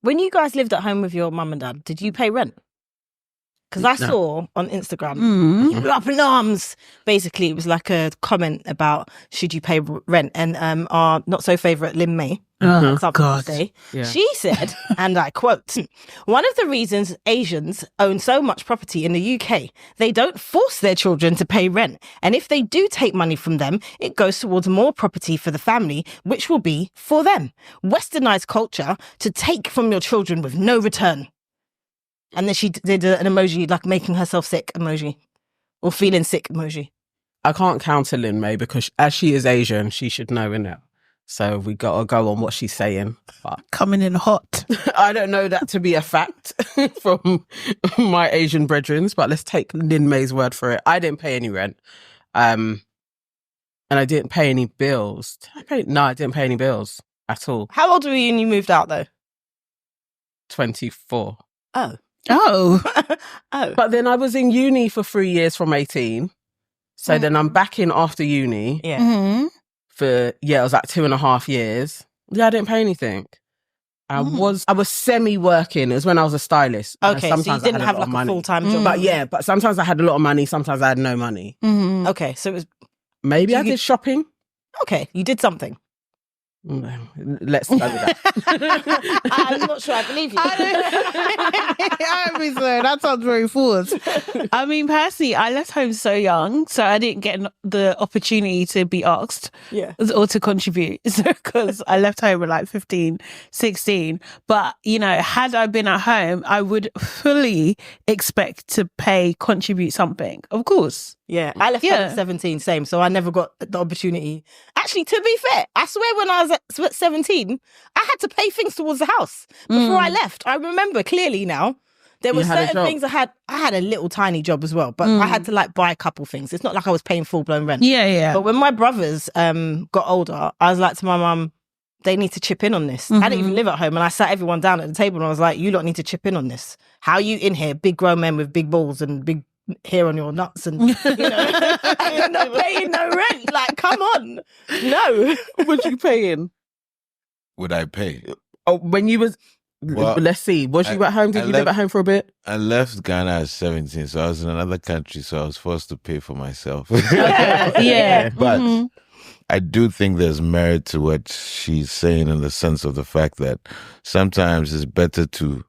When you guys lived at home with your mum and dad, did you pay rent? Because I saw on Instagram, you were up in arms. Basically, it was like a comment about should you pay rent, and our not so favourite Lynn May, God. She said, and I quote, "One of the reasons Asians own so much property in the UK, they don't force their children to pay rent, and if they do take money from them, it goes towards more property for the family, which will be for them. Westernized culture to take from your children with no return." And then she did an emoji, like making herself sick emoji, or feeling sick emoji. I can't counter Lin May because as she is Asian, she should know, innit? So we got to go on what she's saying. But Coming in hot. I don't know that to be a fact from my Asian brethren, but let's take Lin May's word for it. I didn't pay any rent. And I didn't pay any bills. No, I didn't pay any bills at all. How old were you when you moved out, though? 24. Oh. Oh. But then I was in uni for 3 years from 18. So then I'm back in after uni. Yeah. Mm-hmm. It was like 2.5 years. Yeah, I didn't pay anything. I was semi-working. It was when I was a stylist. Okay, sometimes so you didn't have like a full-time job. But sometimes I had a lot of money, sometimes I had no money. Mm-hmm. Okay, so it was... Maybe I did shopping. Okay, you did something. Let's go with that. I'm not sure I believe you. I don't think so. That sounds very forced. I mean, personally, I left home so young, so I didn't get the opportunity to be asked or to contribute because I left home at like 15, 16. But, you know, had I been at home, I would fully expect to contribute something, of course. Yeah, I left home at 17, same. So I never got the opportunity. Actually, to be fair, I swear when I was at 17, I had to pay things towards the house before I left. I remember clearly now. There were certain things I had a little tiny job as well, but I had to like buy a couple things. It's not like I was paying full-blown rent. Yeah. But when my brothers got older, I was like to my mum, they need to chip in on this. I didn't even live at home, and I sat everyone down at the table and I was like, you lot need to chip in on this. How are you in here, big grown men with big balls and big hair on your nuts and, you know, and you're not paying no rent? Like, come on. No. Would you pay in? Would I pay? Oh, when you was... Well, let's see. Was you at home? Did you live at home for a bit? I left Ghana at 17, so I was in another country, so I was forced to pay for myself. Yeah. But I do think there's merit to what she's saying in the sense of the fact that sometimes it's better to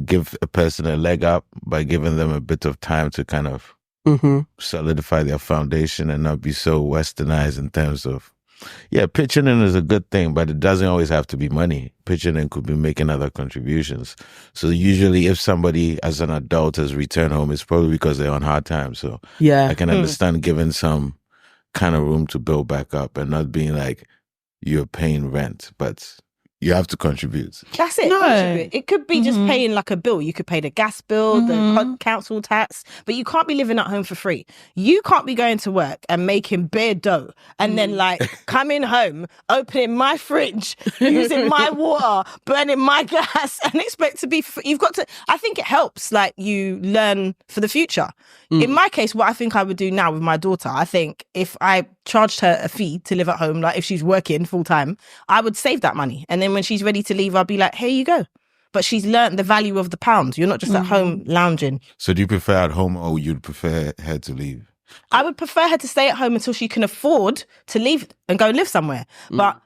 give a person a leg up by giving them a bit of time to kind of solidify their foundation and not be so westernized in terms of, pitching in is a good thing, but it doesn't always have to be money. Pitching in could be making other contributions. So usually if somebody as an adult has returned home, it's probably because they're on hard times. So I can understand giving some kind of room to build back up and not being like you're paying rent, but you have to contribute. That's it. No. Contribute. It could be just paying like a bill. You could pay the gas bill, the council tax, but you can't be living at home for free. You can't be going to work and making bare dough and then like coming home, opening my fridge, using my water, burning my gas and expect to be... You've got to... I think it helps like you learn for the future. In my case, what I think I would do now with my daughter, I think if I charged her a fee to live at home, like if she's working full time, I would save that money. And then when she's ready to leave, I'll be like, here you go. But she's learned the value of the pound. You're not just at home lounging. So do you prefer at home or you'd prefer her to leave? I would prefer her to stay at home until she can afford to leave and go and live somewhere. But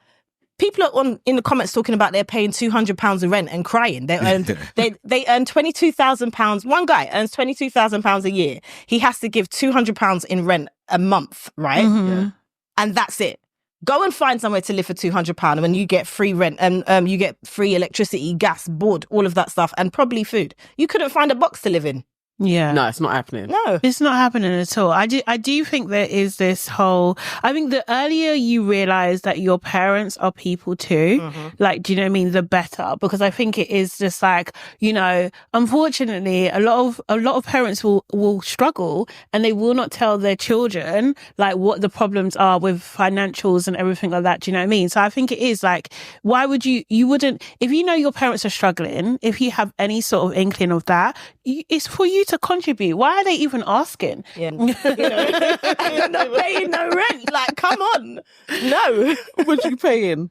people are in the comments talking about they're paying £200 of rent and crying. They earn £22,000. One guy earns £22,000 a year. He has to give £200 in rent a month, right? And that's it. Go and find somewhere to live for £200 and you get free rent and you get free electricity, gas, board, all of that stuff, and probably food. You couldn't find a box to live in. Yeah. No, it's not happening. No. It's not happening at all. I do think there is this whole... I think the earlier you realise that your parents are people too, like, do you know what I mean, the better. Because I think it is just like, you know, unfortunately, a lot of parents will struggle and they will not tell their children, like, what the problems are with financials and everything like that. Do you know what I mean? So I think it is like, why would you wouldn't... If you know your parents are struggling, if you have any sort of inkling of that, it's for you to contribute. Why are they even asking? Yeah. You know, you're not paying no rent. Like, come on. No. Would you pay in?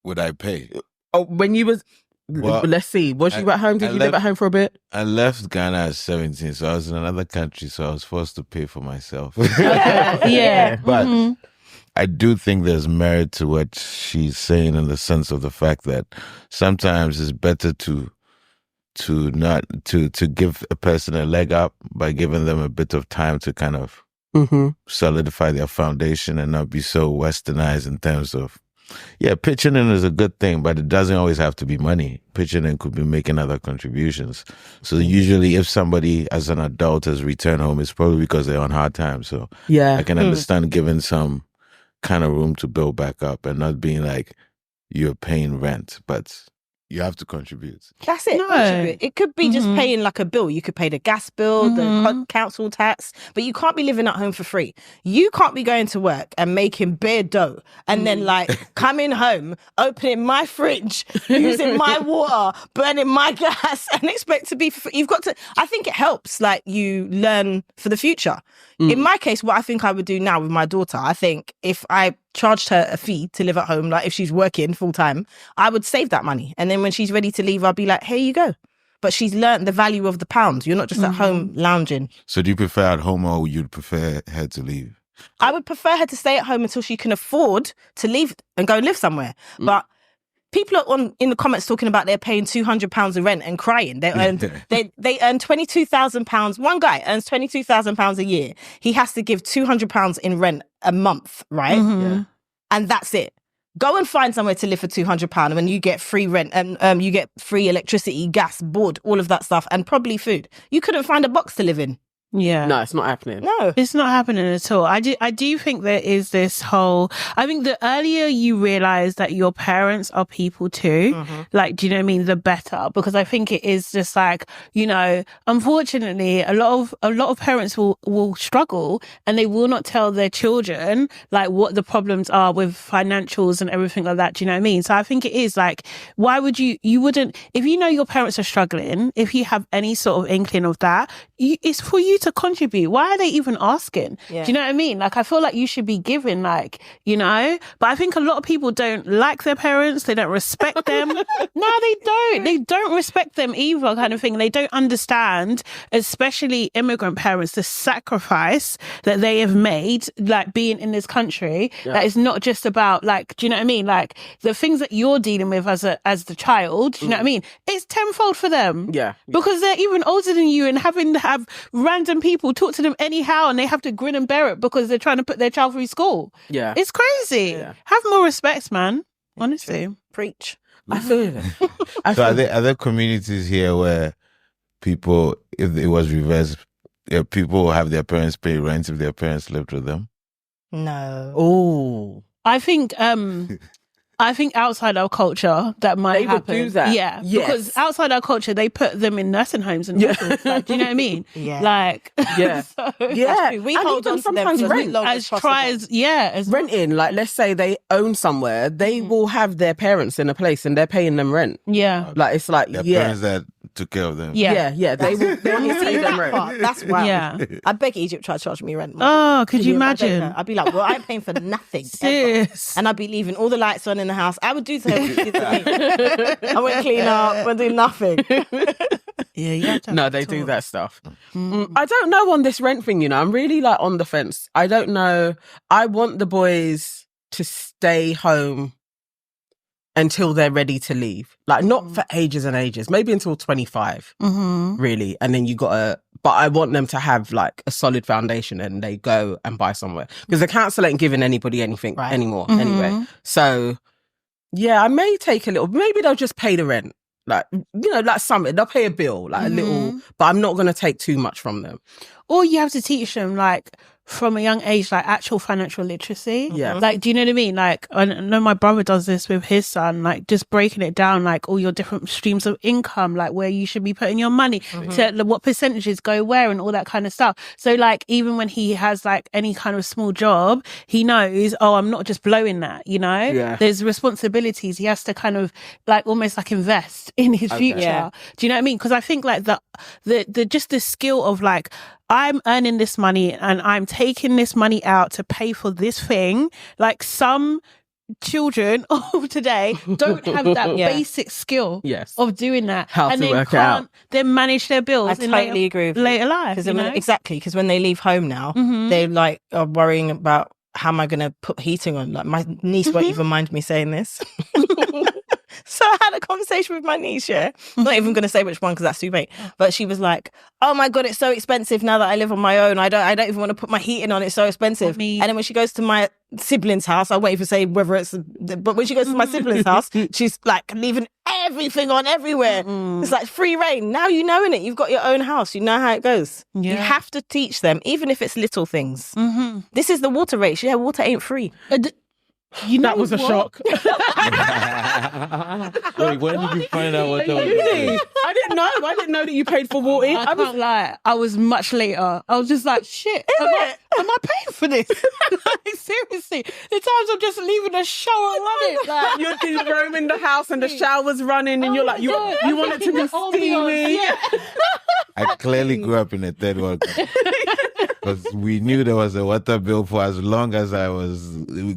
Would I pay? Oh, when you was, Well, let's see, was you at home? Did you live at home for a bit? I left Ghana at 17, so I was in another country, so I was forced to pay for myself. Yeah. But I do think there's merit to what she's saying in the sense of the fact that sometimes it's better to give a person a leg up by giving them a bit of time to kind of solidify their foundation and not be so westernized in terms of, pitching in is a good thing, but it doesn't always have to be money. Pitching in could be making other contributions. So usually if somebody as an adult has returned home, it's probably because they're on hard times. So I can understand giving some kind of room to build back up and not being like you're paying rent, but you have to contribute. That's it. Contribute. It could be just paying like a bill. You could pay the gas bill, the council tax, but you can't be living at home for free. You can't be going to work and making bare dough and then like coming home, opening my fridge, using my water, burning my gas and expect to be, you've got to, I think it helps like you learn for the future. In my case, what I think I would do now with my daughter, I think if I charged her a fee to live at home, like if she's working full time, I would save that money. And then when she's ready to leave, I'll be like, here you go. But she's learned the value of the pound. You're not just at home lounging. So do you prefer at home or you'd prefer her to leave? I would prefer her to stay at home until she can afford to leave and go live somewhere. But people are in the comments talking about they're paying £200 of rent and crying. They earn £22,000. One guy earns £22,000 a year. He has to give £200 in rent a month, right? And that's it. Go and find somewhere to live for £200 when you get free rent and you get free electricity, gas, board, all of that stuff, and probably food. You couldn't find a box to live in. Yeah. No, it's not happening. No. It's not happening at all. I do think there is this whole, I think the earlier you realize that your parents are people too, like, do you know what I mean? The better, because I think it is just like, you know, unfortunately, a lot of parents will struggle and they will not tell their children like what the problems are with financials and everything like that. Do you know what I mean? So I think it is like, why would you wouldn't, if you know your parents are struggling, if you have any sort of inkling of that, it's for you to contribute. Why are they even asking? Do you know what I mean? Like, I feel like you should be giving, like, you know, but I think a lot of people don't like their parents. They don't respect them. No, they don't. They don't respect them either, kind of thing. They don't understand, especially immigrant parents, the sacrifice that they have made, like being in this country. That is not just about, like, do you know what I mean? Like the things that you're dealing with as the child, do you know what I mean? It's tenfold for them. Because they're even older than you and having to have random people talk to them anyhow and they have to grin and bear it because they're trying to put their child through school. It's crazy. Have more respect, man. Honestly. Preach. I feel it. So are there communities here where people, if it was reversed, people have their parents pay rent if their parents lived with them? No. Oh. I think outside our culture that might They would happen. do that. Yeah. Yes. Because outside our culture, they put them in nursing homes and hospitals. Like, do you know what I mean? Yeah. So, We hold on to them sometimes for rent. as long as possible. try as Renting, like let's say they own somewhere, they will have their parents in a place and they're paying them rent. Like it's like Their parents that took care of them. They will pay them rent. That's wild. Yeah. I beg Egypt try to charge me rent. Oh, could you imagine? I'd be like, well, I'm paying for nothing. Sis. And I'd be leaving all the lights on in the house. I would do to her what she did to me. I wouldn't clean up, I would do nothing. No, they do that stuff. I don't know on this rent thing, you know. I'm really like on the fence. I don't know. I want the boys to stay home until they're ready to leave. Like not for ages and ages, maybe until 25, really. And then but I want them to have like a solid foundation and they go and buy somewhere. Because the council ain't giving anybody anything anymore anyway. So yeah, I may take a little, maybe they'll just pay the rent. Like, you know, like something, they'll pay a bill, like a little, but I'm not going to take too much from them. Or you have to teach them, like, from a young age, like actual financial literacy. Yeah. Like, do you know what I mean? Like, I know my brother does this with his son, like just breaking it down, like all your different streams of income, like where you should be putting your money, to what percentages go where and all that kind of stuff. So like, even when he has like any kind of small job, he knows, oh, I'm not just blowing that, you know? Yeah. There's responsibilities. He has to kind of like almost like invest in his future. Yeah. Do you know what I mean? Because I think like the just the skill of like, I'm earning this money and I'm taking this money out to pay for this thing. Like some children of today don't have that basic skill of doing that. How and to then work it out. Then manage their bills I totally agree with later life. Exactly, because when they leave home now, they like are worrying about how am I going to put heating on? Like my niece won't even mind me saying this. So I had a conversation with my niece, not even going to say which one because that's too late. But she was like, "Oh my God, it's so expensive now that I live on my own. I don't even want to put my heating on. It's so expensive." And then when she goes to my sibling's house, I won't even say whether it's, but when she goes to my sibling's house, she's like leaving everything on everywhere. It's like free reign. Now you know in it. You've got your own house. You know how it goes. Yeah. You have to teach them, even if it's little things. This is the water rates. Yeah, water ain't free. You know that was a shock. Wait, when did you find out what that was? Really? I didn't know. I didn't know that you paid for water. I can't lie. I was much later. I was just like, shit, am I paying for this? Like, seriously. The times I'm just leaving the shower running. Like, you're just roaming the house and the shower's running and you're like, you want it to be steamy. Yeah. I clearly grew up in a third world country. Because we knew there was a water bill for as long as I was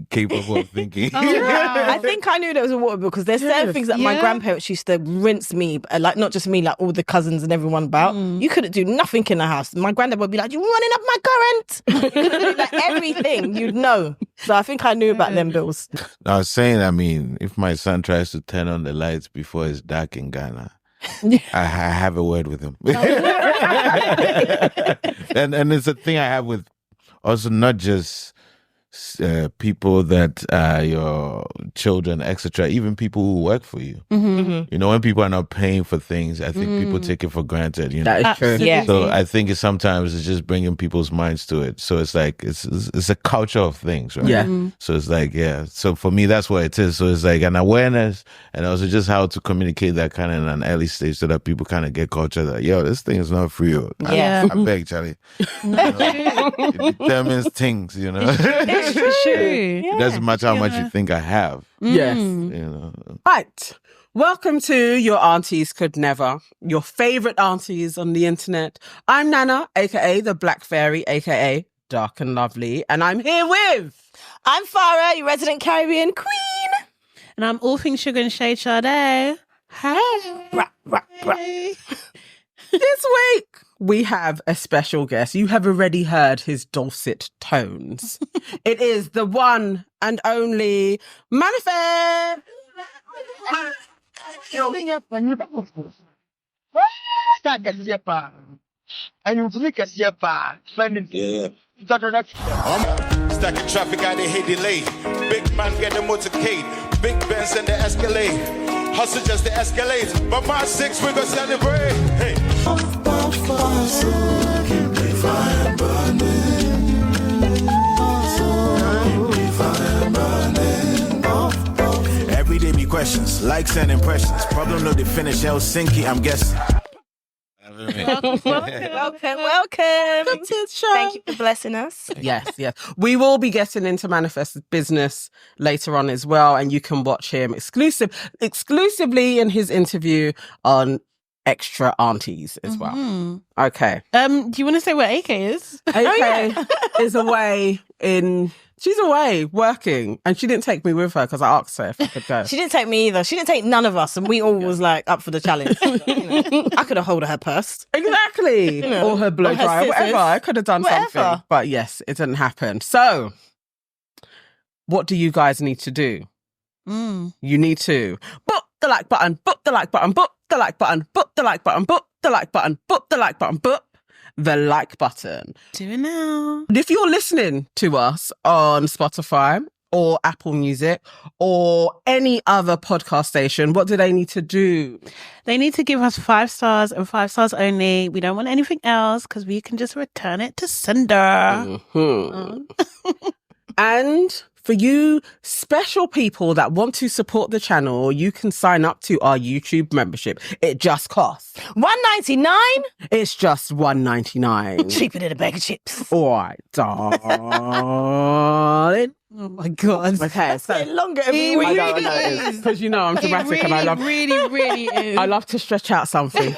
capable of thinking. I think I knew there was a water bill because there's certain things that my grandparents used to rinse me, like not just me, like all the cousins and everyone about. You couldn't do nothing in the house. My granddad would be like, "You're running up my current." You couldn't do like everything, you'd know. So I think I knew about them bills. I was saying, I mean, if my son tries to turn on the lights before it's dark in Ghana, I have a word with him. And it's a thing I have with also not just people that are your children, etc. Even people who work for you. You know, when people are not paying for things, I think people take it for granted. You know, that is true. Yeah. So I think sometimes it's just bringing people's minds to it. So it's like it's a culture of things, right? Yeah. So it's like So for me, that's what it is. So it's like an awareness, and also just how to communicate that kind of in an early stage, so that people kind of get culture that this thing is not free. Yeah. I beg, Charlie. It determines things. You know. It's true. It doesn't matter how much you think I have. Yes. You know. Right. Welcome to Your Aunties Could Never, your favourite aunties on the internet. I'm Nana, aka the Black Fairy, aka Dark and Lovely, and I'm here with... I'm Farah, your resident Caribbean queen. And I'm all things sugar and shade Sade. Hey. This week, we have a special guest. You have already heard his dulcet tones. It is the one and only m.anifest. Stacking traffic, I they hit delay. Big man get the motorcade. Big Benz and the Escalade. Hustle just the Escalade. But my 6 we gonna celebrate. Hey. Every day me questions, likes and impressions. Problem no they finish Helsinki, I'm guessing. Welcome to the show. Thank you for blessing us. Yes. We will be getting into m.anifest's business later on as well, and you can watch him exclusively in his interview on Extra Aunties as well. Okay. Do you want to say where AK is? AK is away she's away working, and she didn't take me with her because I asked her if I could go. She didn't take me either. She didn't take none of us, and we all was like up for the challenge. I could have held her purse. Exactly. Or her blow dryer, whatever. I could have done something. But yes, it didn't happen. So, what do you guys need to do? You need to book the like button, book the like button, book the like button, book the like button, book the like button, book the like button, book the like button. Do it now. If you're listening to us on Spotify or Apple Music or any other podcast station, what do they need to do? They need to give us 5 stars and 5 stars only. We don't want anything else because we can just return it to sender. And for you special people that want to support the channel, you can sign up to our YouTube membership. It just costs $1.99. It's just $1.99. Cheaper than a bag of chips. All right, darling. Oh my God. Okay, so longer every week. I know it is. Because you know I'm dramatic and I love really is. I love to stretch out something.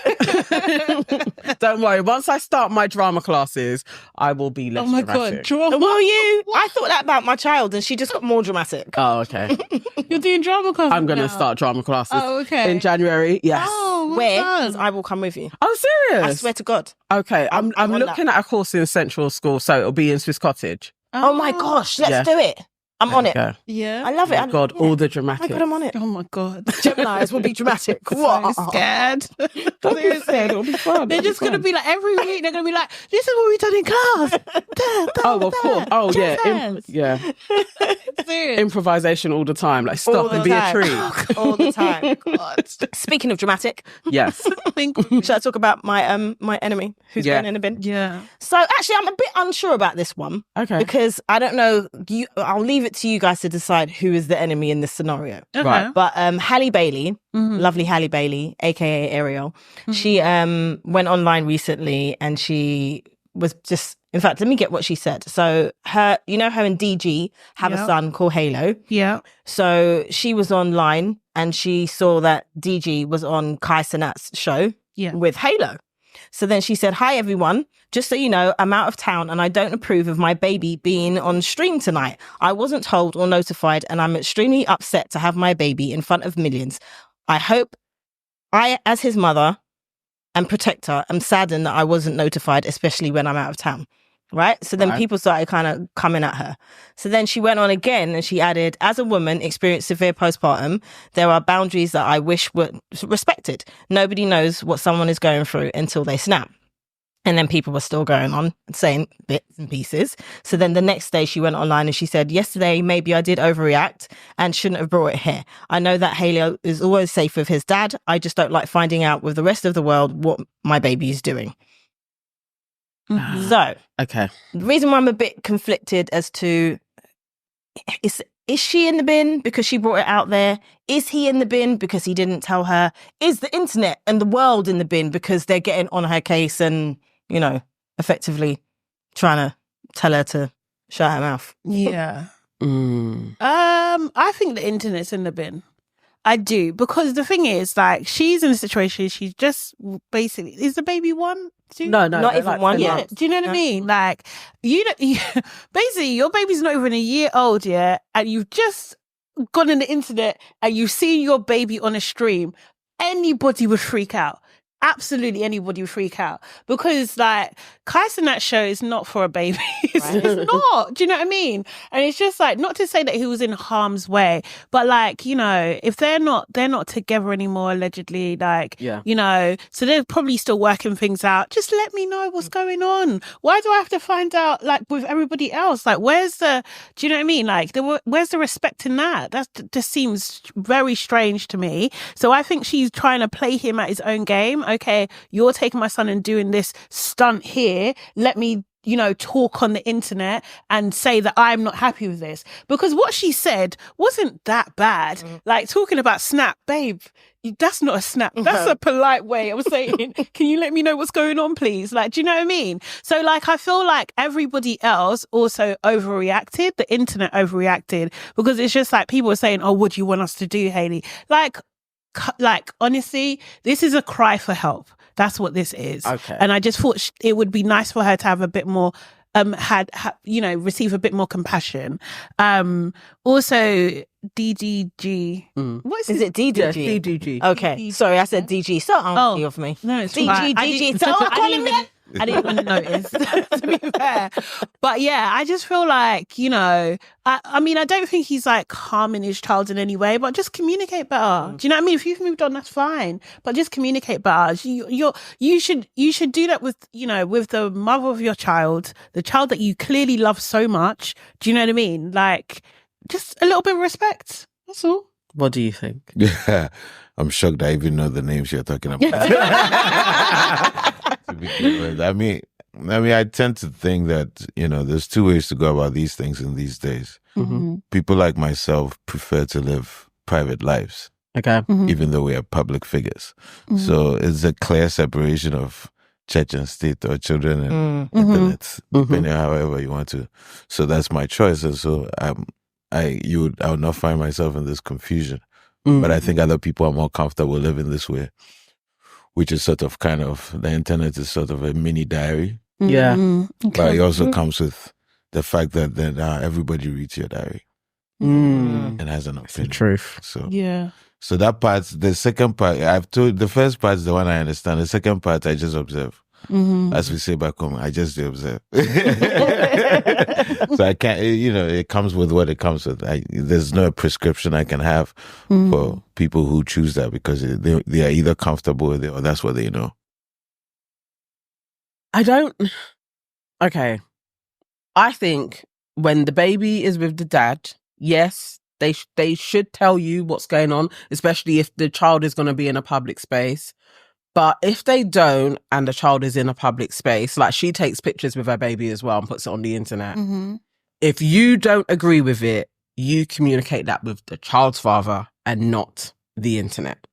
Don't worry. Once I start my drama classes, I will be less dramatic. God, drama. Will you? I thought that about my child, and she just got more dramatic. Oh, okay. You're doing drama classes. I'm going to start drama classes. Oh, okay. In January. Yes. Oh, Where? fun. 'Cause I will come with you. Oh, serious? I swear to God. Okay. I'm on looking at a course in Central School, so it'll be in Swiss Cottage. Oh my gosh, let's Yeah. do it. I'm on it. Okay. Yeah. I love it. Oh my God, all the Oh dramatic. my God, I'm on it. Oh my God. Geminis will be dramatic. So What? scared. Seriously, it'll be fun. They're just going to be like, every week, they're going to be like, this is what we done in class. Oh, of course. Oh, yeah. Jazz. Yeah. Serious. Improvisation all the time. Like, All stop the and be a time. tree. All the time. Speaking of dramatic, Yes. should I talk about my my enemy who's Yeah. been in a bin? Yeah. So actually, I'm a bit unsure about this one. Okay. Because I don't know. I'll leave it to you guys to decide who is the enemy in this scenario. Okay. Right. But Halle Bailey, Mhm. lovely Halle Bailey, aka Ariel, she went online recently and she was just. In fact, let me get what she said. So her and DG have Yeah. a son called Halo. Yeah. So she was online and she saw that DG was on Kai Cenat's show Yeah. with Halo. So then she said, "Hi, everyone. Just so you know, I'm out of town and I don't approve of my baby being on stream tonight. I wasn't told or notified and I'm extremely upset to have my baby in front of millions. I hope I, as his mother and protector, am saddened that I wasn't notified, especially when I'm out of town." Right? So then Right. people started kind of coming at her. So then she went on again and she added, "As a woman experienced severe postpartum, there are boundaries that I wish were respected. Nobody knows what someone is going through until they snap." And then people were still going on and saying bits and pieces. So then the next day she went online and she said, "Yesterday, maybe I did overreact and shouldn't have brought it here. I know that Halo is always safe with his dad. I just don't like finding out with the rest of the world what my baby is doing." Mhm. So Okay. the reason why I'm a bit conflicted as to is she in the bin because she brought it out there? Is he in the bin because he didn't tell her? Is the internet and the world in the bin because they're getting on her case and, effectively trying to tell her to shut her mouth? Yeah. Mm. I think the internet's in the bin. I do, because the thing is, like, she's in a situation, she's just basically, is the baby 1, 2? No, Not even like 1 10 yet. months. Do you know what I No. mean? Like, basically, your baby's not even a year old yet, and you've just gone on the internet and you've seen your baby on a stream. Anybody would freak out. Absolutely anybody would freak out, because like Kai Cenat's show is not for a baby. It's Right. just not. Do you know what I mean? And it's just like, not to say that he was in harm's way, but like, if they're not together anymore, allegedly, like, Yeah. so they're probably still working things out. Just let me know what's going on. Why do I have to find out like with everybody else? Like, do you know what I mean? Like, where's the respect in that? That just seems very strange to me. So I think she's trying to play him at his own game. Okay, you're taking my son and doing this stunt here. Let me, talk on the internet and say that I'm not happy with this. Because what she said wasn't that bad. Like, talking about snap, babe, that's not a snap. That's a polite way of saying, can you let me know what's going on, please? Like, do you know what I mean? So, like, I feel like everybody else also overreacted. The internet overreacted, because it's just like people were saying, "Oh, what do you want us to do, Hayley?" Like, honestly, this is a cry for help. That's what this is. Okay. And I just thought it would be nice for her to have a bit more, receive a bit more compassion. Also, DDG. What Is it DDG? Yes, DDG. Okay. Sorry, I said DG. So auntie of me. No, it's DG, fine. DG. So I'm calling me. I didn't even notice, to be fair. But yeah, I just feel like, I mean, I don't think he's like harming his child in any way, but just communicate better. Do you know what I mean? If you've moved on, that's fine, but just communicate better. You should do that with, with the mother of your child, the child that you clearly love so much. Do you know what I mean? Like, just a little bit of respect. That's all. What do you think? Yeah, I'm shocked I even know the names you're talking about. To begin with. I mean, I tend to think that, there's two ways to go about these things in these days. Mm-hmm. People like myself prefer to live private lives, Okay. even though we are public figures. So it's a clear separation of church and state, or children and internet, depending on however you want to. So that's my choice. And so I would not find myself in this confusion. But I think other people are more comfortable living this way, which is sort of kind of, the internet is sort of a mini diary. Yeah. But it also comes with the fact that now everybody reads your diary and has an It's the opinion. truth. So Yeah. so that part, the second part, I've told, the first part is the one I understand. The second part, I just observe. As we say back home, I just do observe. So I can't, it comes with what it comes with. There's no prescription I can have for people who choose that because they are either comfortable with it or that's what they know. Okay. I think when the baby is with the dad, yes, they should tell you what's going on, especially if the child is going to be in a public space. But if they don't and the child is in a public space, like she takes pictures with her baby as well and puts it on the internet. If you don't agree with it, you communicate that with the child's father and not the internet.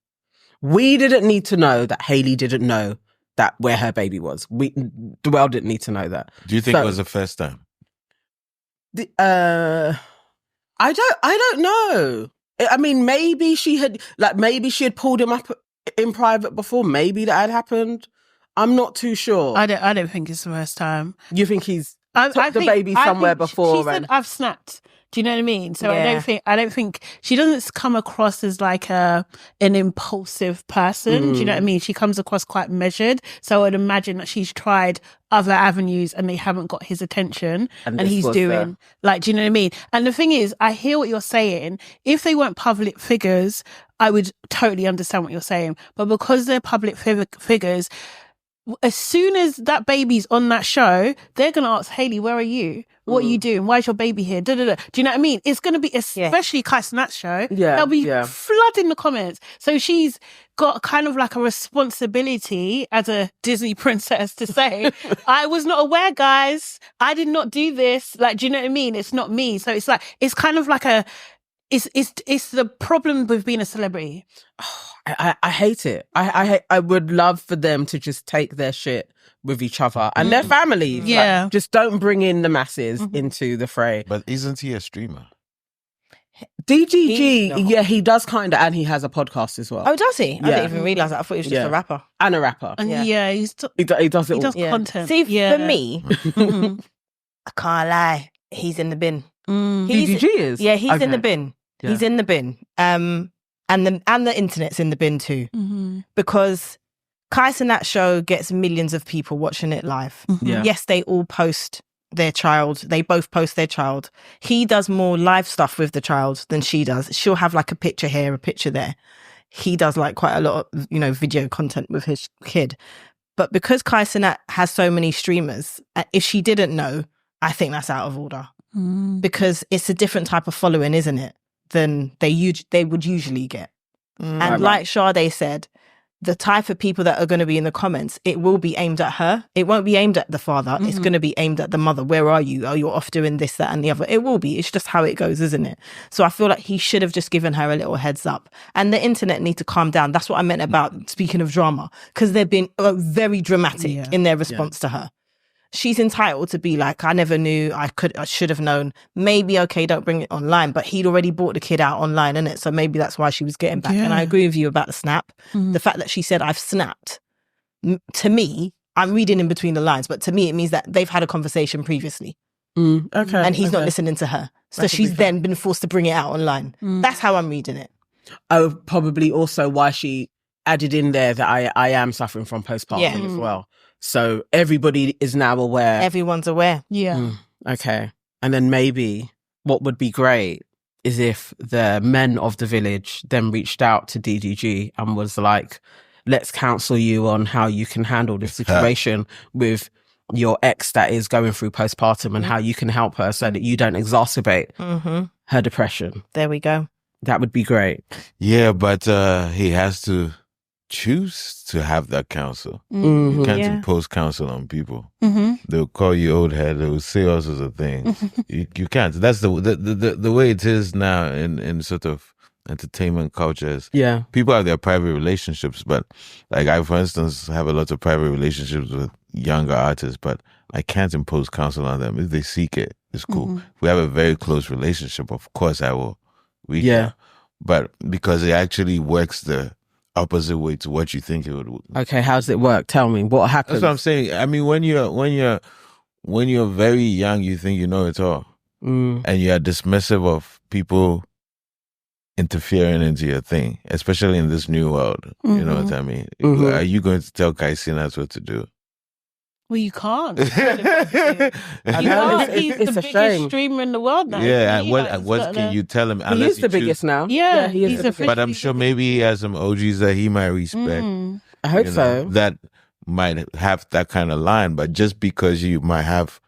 We didn't need to know that Hayley didn't know that where her baby was. The world didn't need to know that. Do you think it was the first time? I don't know. I mean, maybe she had pulled him up in private before. Maybe that had happened. I'm not too sure. I don't think it's the first time. You think he's took the baby somewhere before? She said, "I've snapped." Do you know what I mean? So Yeah. I don't think she doesn't come across as like an impulsive person. Do you know what I mean? She comes across quite measured. So I'd imagine that she's tried other avenues and they haven't got his attention, and this he's was doing like, do you know what I mean? And the thing is, I hear what you're saying. If they weren't public figures, I would totally understand what you're saying. But because they're public figures, as soon as that baby's on that show, they're going to ask, Hayley, where are you? What are you doing? Why is your baby here? Da, da, da. Do you know what I mean? It's going to be, especially Kai Cenat's show, they'll be flooding the comments. So she's got kind of like a responsibility as a Disney princess to say, I was not aware, guys. I did not do this. Like, do you know what I mean? It's not me. So it's like, it's kind of like it's the problem with being a celebrity. I hate it. I would love for them to just take their shit with each other and their families. Yeah. Like, just don't bring in the masses into the fray. But isn't he a streamer? DGG, he does kind of, and he has a podcast as well. Oh, does he? I Yeah. didn't even realise that. I thought he was just a rapper. And a rapper. And Yeah. he He does it all. does Yeah. content. See, Yeah. for me, I can't lie. He's in the bin. DGG is? Yeah, he's in the Okay. bin. Yeah. He's in the bin. And the internet's in the bin too. Because Kai Cenat's show gets millions of people watching it live. Yeah. Yes, they all post their child. They both post their child. He does more live stuff with the child than she does. She'll have like a picture here, a picture there. He does like quite a lot of, video content with his kid. But because Kai Cenat has so many streamers, if she didn't know, I think that's out of order. Because it's a different type of following, isn't it, than they would usually get. And like Sade said, the type of people that are going to be in the comments, it will be aimed at her. It won't be aimed at the father. It's going to be aimed at the mother. Where are you? Oh, you're off doing this, that, and the other. It will be. It's just how it goes, isn't it? So I feel like he should have just given her a little heads up. And the internet need to calm down. That's what I meant about speaking of drama, because they've been very dramatic in their response to her. She's entitled to be like, I never knew, I should have known. Maybe, okay, don't bring it online, but he'd already brought the kid out online, innit? So maybe that's why she was getting back. And I agree with you about the snap. The fact that she said, I've snapped, to me, I'm reading in between the lines, but to me, it means that they've had a conversation previously. Okay. And he's not listening to her. So she's then been forced to bring it out online. That's how I'm reading it. Oh, probably also why she added in there that I am suffering from postpartum as well. So everybody is now aware. Everyone's aware. Yeah. Okay. And then maybe what would be great is if the men of the village then reached out to DDG and was like, let's counsel you on how you can handle this situation with your ex that is going through postpartum and how you can help her so that you don't exacerbate her depression. There we go. That would be great. Yeah, but he has to choose to have that counsel. You can't impose counsel on people. They'll call you old head. They'll say all sorts of things. You can't. That's the way it is now in sort of entertainment cultures. Yeah. People have their private relationships, but like I, for instance, have a lot of private relationships with younger artists, but I can't impose counsel on them. If they seek it, it's cool. If we have a very close relationship, of course I will reach out. But because it actually works the opposite way to what you think it would. Okay, how's it work? Tell me what happens. That's what I'm saying. I mean, when you're very young, you think you know it all, and you're dismissive of people interfering into your thing, especially in this new world. You know what I mean? Are you going to tell Kaisinas what to do? Well, you can't. It's He's the a biggest shame. streamer in the world now. Yeah, He, what can you tell him? He is the biggest now. Yeah, he is. But I'm sure maybe he has some OGs that he might respect. I hope so. That might have that kind of line, but just because you might have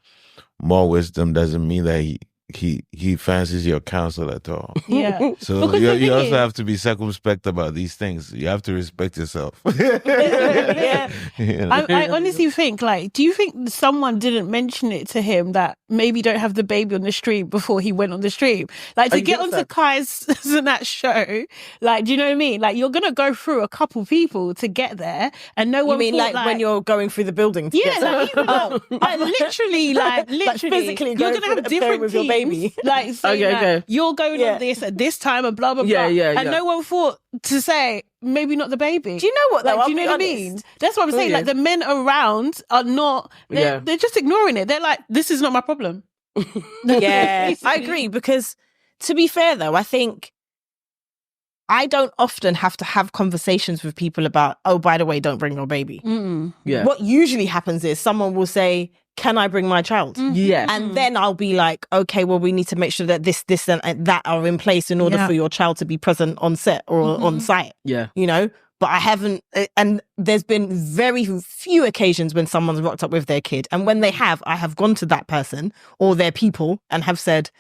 more wisdom doesn't mean that he fancies your counsel at all. Yeah. So you also have to be circumspect about these things. You have to respect yourself. Yeah. You know? I honestly think, like, do you think someone didn't mention it to him that maybe don't have the baby on the stream before he went on the stream? Like, to get onto Kai's that show, like, do you know what I mean? Like, you're gonna go through a couple people to get there, and no one. You mean thought, like when you're going through the building? Yeah, like, literally, physically you're going gonna have through different with your baby. Like, saying that you're going on this at this time and blah blah blah. And no one thought to say maybe not the baby. Do you know what? Though, like, do you know what I mean? That's what I'm saying. Like, the men around are not. They're just ignoring it. They're like, this is not my problem. Yeah, I agree, because to be fair though, I think I don't often have to have conversations with people about, oh, by the way, don't bring your baby. Yeah. What usually happens is someone will say, can I bring my child? Yes. And then I'll be like, okay, well, we need to make sure that this and that are in place in order for your child to be present on set or on site. Yeah. You know? But I haven't, and there's been very few occasions when someone's rocked up with their kid. And when they have, I have gone to that person or their people and have said,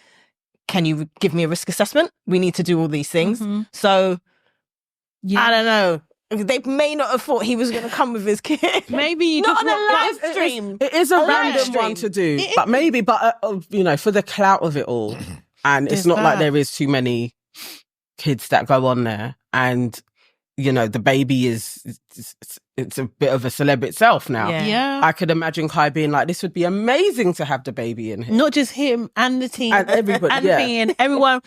can you give me a risk assessment? We need to do all these things. So, I don't know. They may not have thought he was going to come with his kid. Maybe you not just on a live stream. It is a random one to do, but maybe, you know, for the clout of it all, and it's not like there is too many kids that go on there, and you know, the baby it's a bit of a celeb itself now. Yeah. I could imagine Kai being like, this would be amazing to have the baby in here. Not just him and the team. And everybody. And me and everyone.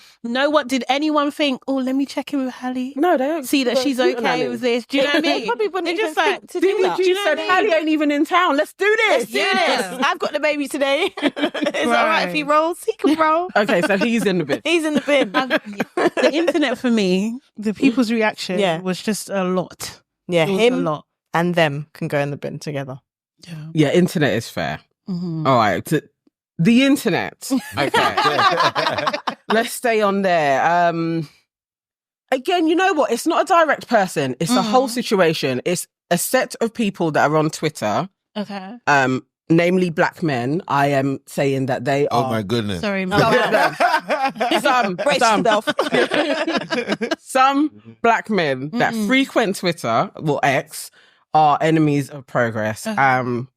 Did anyone think, oh, let me check in with Halle? No, they don't. See that she's okay with this. Do you know what I mean? They probably wouldn't They're even just like, think to do that. You said Halle ain't even in town. Let's do this. Let's do this. I've got the baby today. It's all right if he rolls. He can roll. Okay, so he's in the bin. He's in the bin. The internet for me, the people's reaction was just a lot. Yeah, It was him a lot. and them can go in the bin together. Yeah, internet is fair. All right, the internet. Okay, let's stay on there. Again, you know what? It's not a direct person. It's a whole situation. It's a set of people that are on Twitter. Okay. Namely black men. I am saying that they are. Oh my goodness. Sorry, some black men that frequent Twitter, well, X, are enemies of progress. And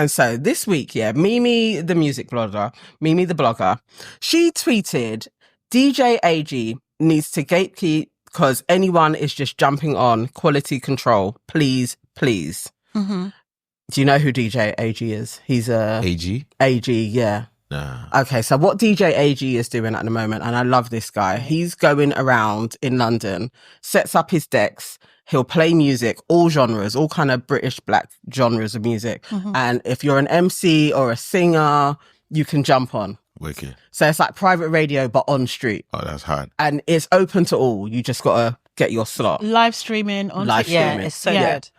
so this week, Mimi, the music blogger, Mimi the blogger, she tweeted, DJ AG needs to gatekeep because anyone is just jumping on quality control. Please, please. Do you know who DJ AG is? He's a... AG? AG, yeah. Nah. Okay, so what DJ AG is doing at the moment, and I love this guy, he's going around in London, sets up his decks, he'll play music, all genres, all kind of British black genres of music. And if you're an MC or a singer, you can jump on. Wicked. So it's like private radio, but on street. Oh, that's hard. And it's open to all. You just got to get your slot. Live streaming on Live TikTok. streaming. It's so good.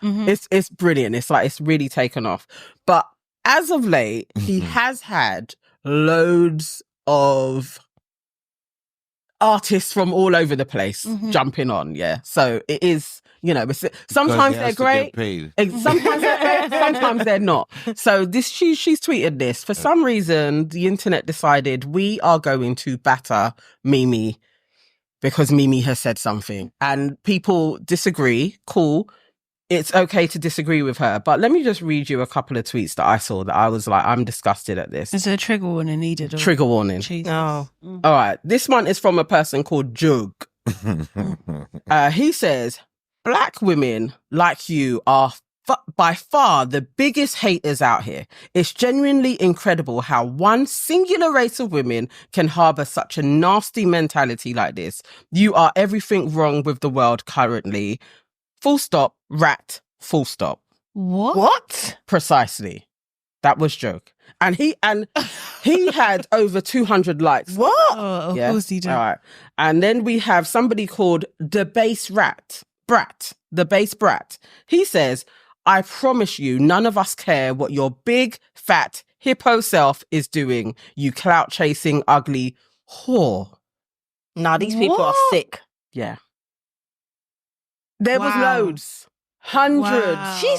It's brilliant. It's like, it's really taken off. But as of late, he has had loads of artists from all over the place jumping on. Yeah. So it is, you know, sometimes they're great. Sometimes they're great, sometimes they're not. So she's tweeted this. For some reason, the internet decided we are going to batter Mimi because Mimi has said something. And people disagree. Cool. It's okay to disagree with her. But let me just read you a couple of tweets that I saw that I was like, I'm disgusted at this. Is there a trigger warning needed? Trigger warning. Jesus. Oh. All right. This one is from a person called Jug. He says, black women like you are by far the biggest haters out here. It's genuinely incredible how one singular race of women can harbour such a nasty mentality like this. You are everything wrong with the world currently. full stop, rat, full stop. What? Precisely. That was joke. And he had over 200 likes. What? Oh, of course he did. All right. And then we have somebody called the base brat, the base brat. He says, I promise you, none of us care what your big, fat, hippo self is doing, you clout chasing, ugly whore. Nah, these people are sick. Yeah. There was Wow. loads. Hundreds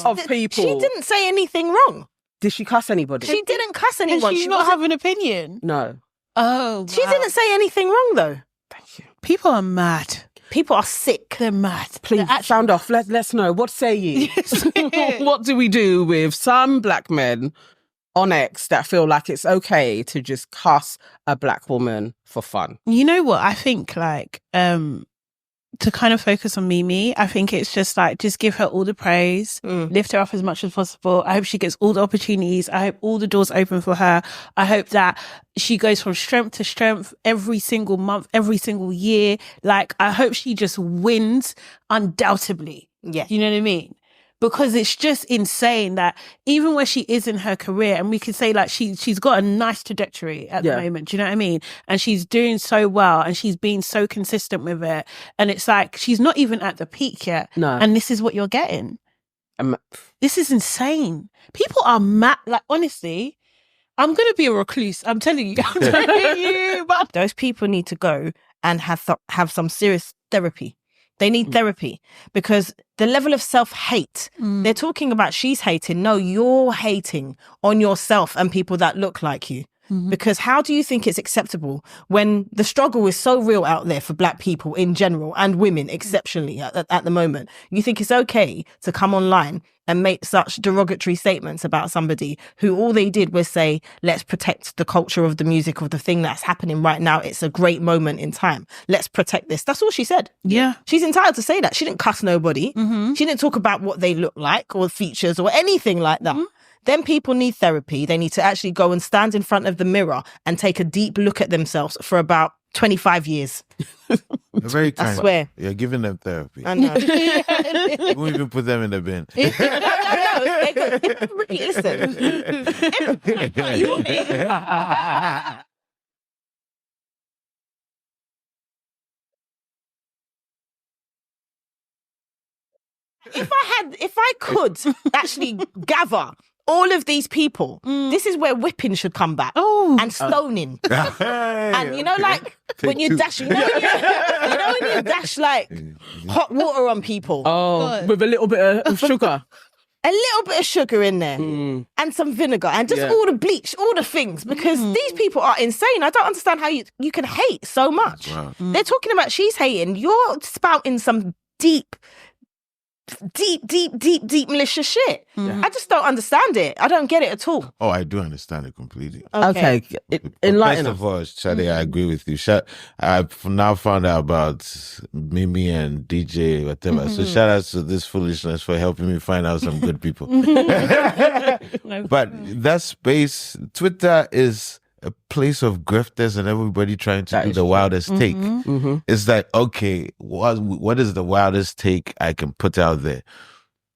Wow. of people. She didn't say anything wrong. Did she cuss anybody? She didn't cuss And anyone. she not wasn't- have an opinion. No. Oh, She wow. didn't say anything wrong though. Thank you. People are mad. People are sick. They're mad. Please, sound off. Let's know. What say ye? Yes. What do we do with some black men on X that feel like it's okay to just cuss a black woman for fun? You know what? I think to kind of focus on Mimi, I think it's just like, just give her all the praise, lift her up as much as possible. I hope she gets all the opportunities. I hope all the doors open for her. I hope that she goes from strength to strength every single month, every single year. Like, I hope she just wins undoubtedly. Yeah. You know what I mean? Because it's just insane that even where she is in her career, and we can say like she's got a nice trajectory at the moment, do you know what I mean? And she's doing so well and she's been so consistent with it. And it's like, she's not even at the peak yet. No. And this is what you're getting. Um, This is insane. People are mad. Like, honestly, I'm going to be a recluse. I'm telling you. I'm telling you. But Those people need to go and have some serious therapy. They need therapy because the level of self-hate, they're talking about she's hating. No, you're hating on yourself and people that look like you. Because how do you think it's acceptable when the struggle is so real out there for black people in general and women exceptionally at the moment? You think it's okay to come online and make such derogatory statements about somebody who all they did was say, let's protect the culture of the music of the thing that's happening right now. It's a great moment in time. Let's protect this. That's all she said. yeah. She's entitled to say that. She didn't cuss nobody. Mm-hmm. She didn't talk about what they look like or features or anything like that. Then people need therapy. They need to actually go and stand in front of the mirror and take a deep look at themselves for about 25 years. They're very kind. I swear. You're giving them therapy. I know. You won't even put them in the bin. Listen. If I could actually gather all of these people, this is where whipping should come back. Oh. And stoning. And you know, Okay. like when you Take two. dash, you know when you dash like hot water on people, Oh, with a little bit of sugar. a little bit of sugar in there and some vinegar and just all the bleach, all the things, because these people are insane. I don't understand how you can hate so much. Wow. They're talking about she's hating. You're spouting some deep malicious shit. I just don't understand it. I don't get it at all. Oh, I do understand it completely. Okay. But Enlighten first us. of all, Shade, I agree with you. I've now found out about Mimi and DJ, whatever. So shout out to this foolishness for helping me find out some good people. But that space, Twitter is a place of grifters and everybody trying to That do is the true. wildest take. Mm-hmm. It's like, okay, what is the wildest take I can put out there?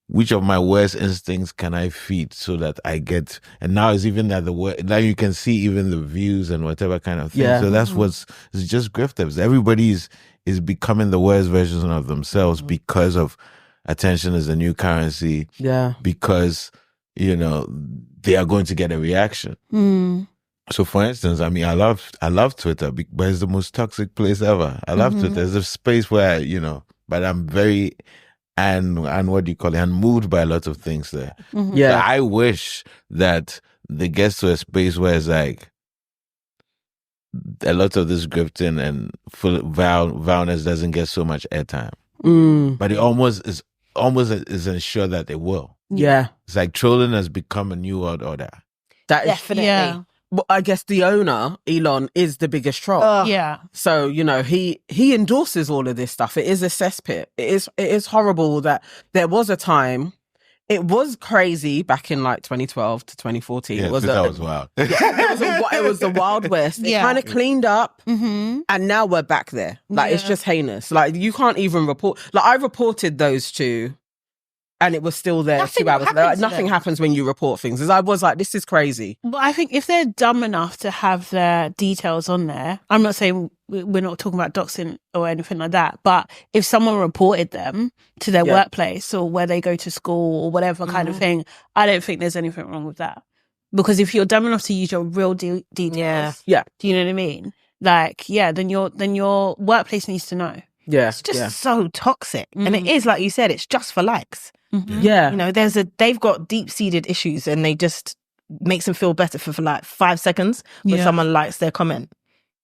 Which of my worst instincts can I feed so that I get? And now it's even that now you can see even the views and whatever kind of thing. Yeah. So that's it's just grifters. Everybody is becoming the worst versions of themselves because of attention is the new currency. Yeah. Because they are going to get a reaction. So, for instance, I mean, I love Twitter, but it's the most toxic place ever. I love Twitter. It's a space where, but I'm very, and what do you call it, unmoved by a lot of things there. Yeah. So I wish that they get to a space where it's like, a lot of this grifting and full violence doesn't get so much airtime. But it almost is ensured that it will. Yeah. It's like trolling has become a new world order. That is. Definitely. Yeah. Well, I guess the owner, Elon, is the biggest troll. Yeah. So, he endorses all of this stuff. It is a cesspit. It is horrible that there was a time. It was crazy back in like 2012 to 2014. Yeah, It was Twitter was wild. it was the Wild West. It Yeah. kind of cleaned up, Mm-hmm. and now we're back there. Like, it's Yeah. just heinous. Like, you can't even report. Like, I reported those two and it was still there Nothing 2 hours later. happens Like, to nothing them. happens when you report things. As I was like, this is crazy. But I think if they're dumb enough to have their details on there, I'm not saying we're not talking about doxing or anything like that, but if someone reported them to their workplace or where they go to school or whatever kind of thing, I don't think there's anything wrong with that. Because if you're dumb enough to use your real details, Yeah. do you know what I mean? Like, yeah, then your workplace needs to know. Yeah. It's just so toxic. And it is, like you said, it's just for likes. Yeah. You know, they've got deep-seated issues and they just makes them feel better for like 5 seconds when someone likes their comment.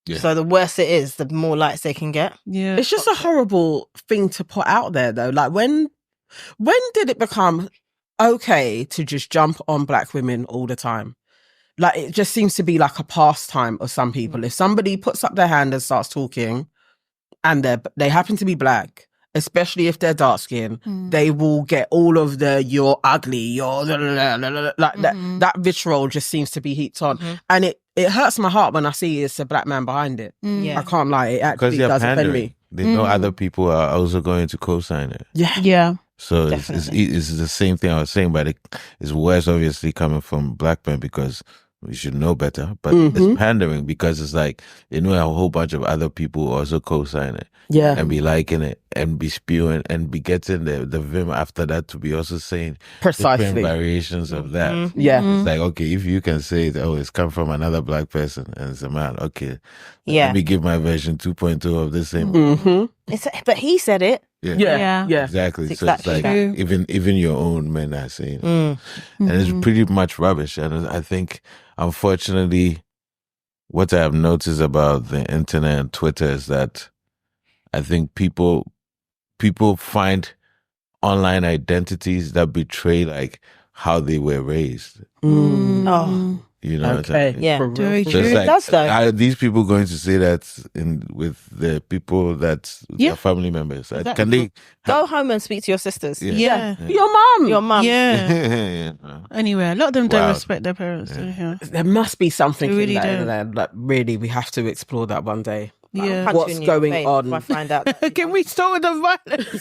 Yeah. So the worse it is, the more likes they can get. Yeah. It's just a horrible thing to put out there, though. Like, when did it become okay to just jump on black women all the time? Like, it just seems to be like a pastime of some people. If somebody puts up their hand and starts talking and they happen to be black, especially if they're dark skinned, they will get all of the "you're ugly," "you're like that vitriol just seems to be heaped on, and it hurts my heart when I see it's a black man behind it. I can't lie, it actually does offend me. They know other people are also going to co-sign it. Yeah. So it's the same thing I was saying, but it's worse obviously coming from black men because we should know better. But it's pandering because it's like, you know, a whole bunch of other people also co-sign it. Yeah. And be liking it and be spewing and be getting the vim after that to be also saying Precisely. different variations of that. Yeah. It's like, okay, if you can say that, oh, it's come from another black person and it's a man, okay. Let me give my version 2.2 of the same. But he said it. Yeah. Exactly. It's So it's exactly like that. even your own men are saying it. And it's pretty much rubbish. And I think, unfortunately, what I have noticed about the internet and Twitter is that I think people find online identities that betray like how they were raised. Oh, You know, Okay. Yeah. For real. Very So true. it's It like, does, though. are these people going to say that with the people that their family members? Can they go home and speak to your sisters. Yeah. Your mum. Your mum. Yeah. Anyway, a lot of them don't Wow. respect their parents. Yeah. There must be something They really in that don't. internet. Like, really, we have to explore that one day. Yeah. Punch What's you in your going face on? if I find out. that- Can we start with the violence?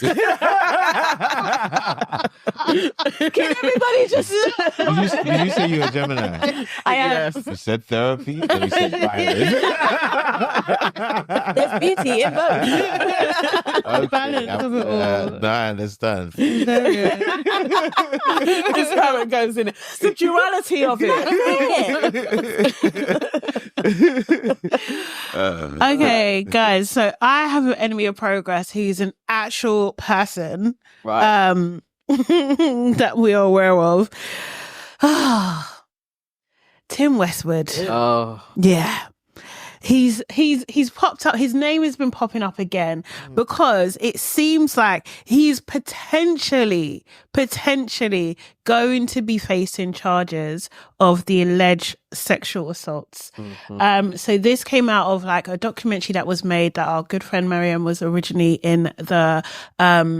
Can everybody just? Did you say you're a Gemini? I am. You said therapy and you said violence. There's beauty in both. Okay, Balance of it all. no, I understand. This is how it goes in it. It's the duality of it. Okay, guys. So I have an enemy of progress who's an actual person, Right. that we are aware of. Tim Westwood. Oh. Yeah. He's popped up. His name has been popping up again because it seems like he's potentially going to be facing charges of the alleged sexual assaults. So this came out of like a documentary that was made that our good friend Mariam was originally in the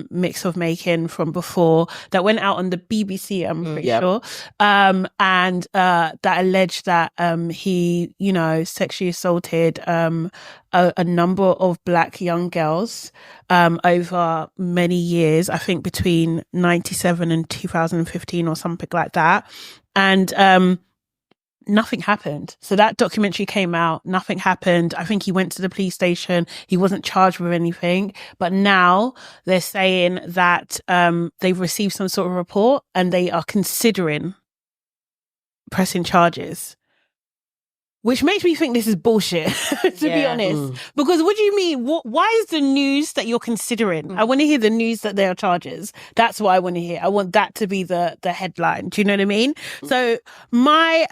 mix of making from before, that went out on the BBC, I'm pretty sure. And that alleged that he, you know, sexually assaulted a number of black young girls over many years, I think between 97 and 2015 or something like that. And nothing happened. So that documentary came out, nothing happened. I think he went to the police station. He wasn't charged with anything. But now they're saying that they've received some sort of report and they are considering pressing charges. Which makes me think this is bullshit, to be honest. Because what do you mean? Why is the news that you're considering? I want to hear the news that there are charges. That's what I want to hear. I want that to be the headline. Do you know what I mean? So my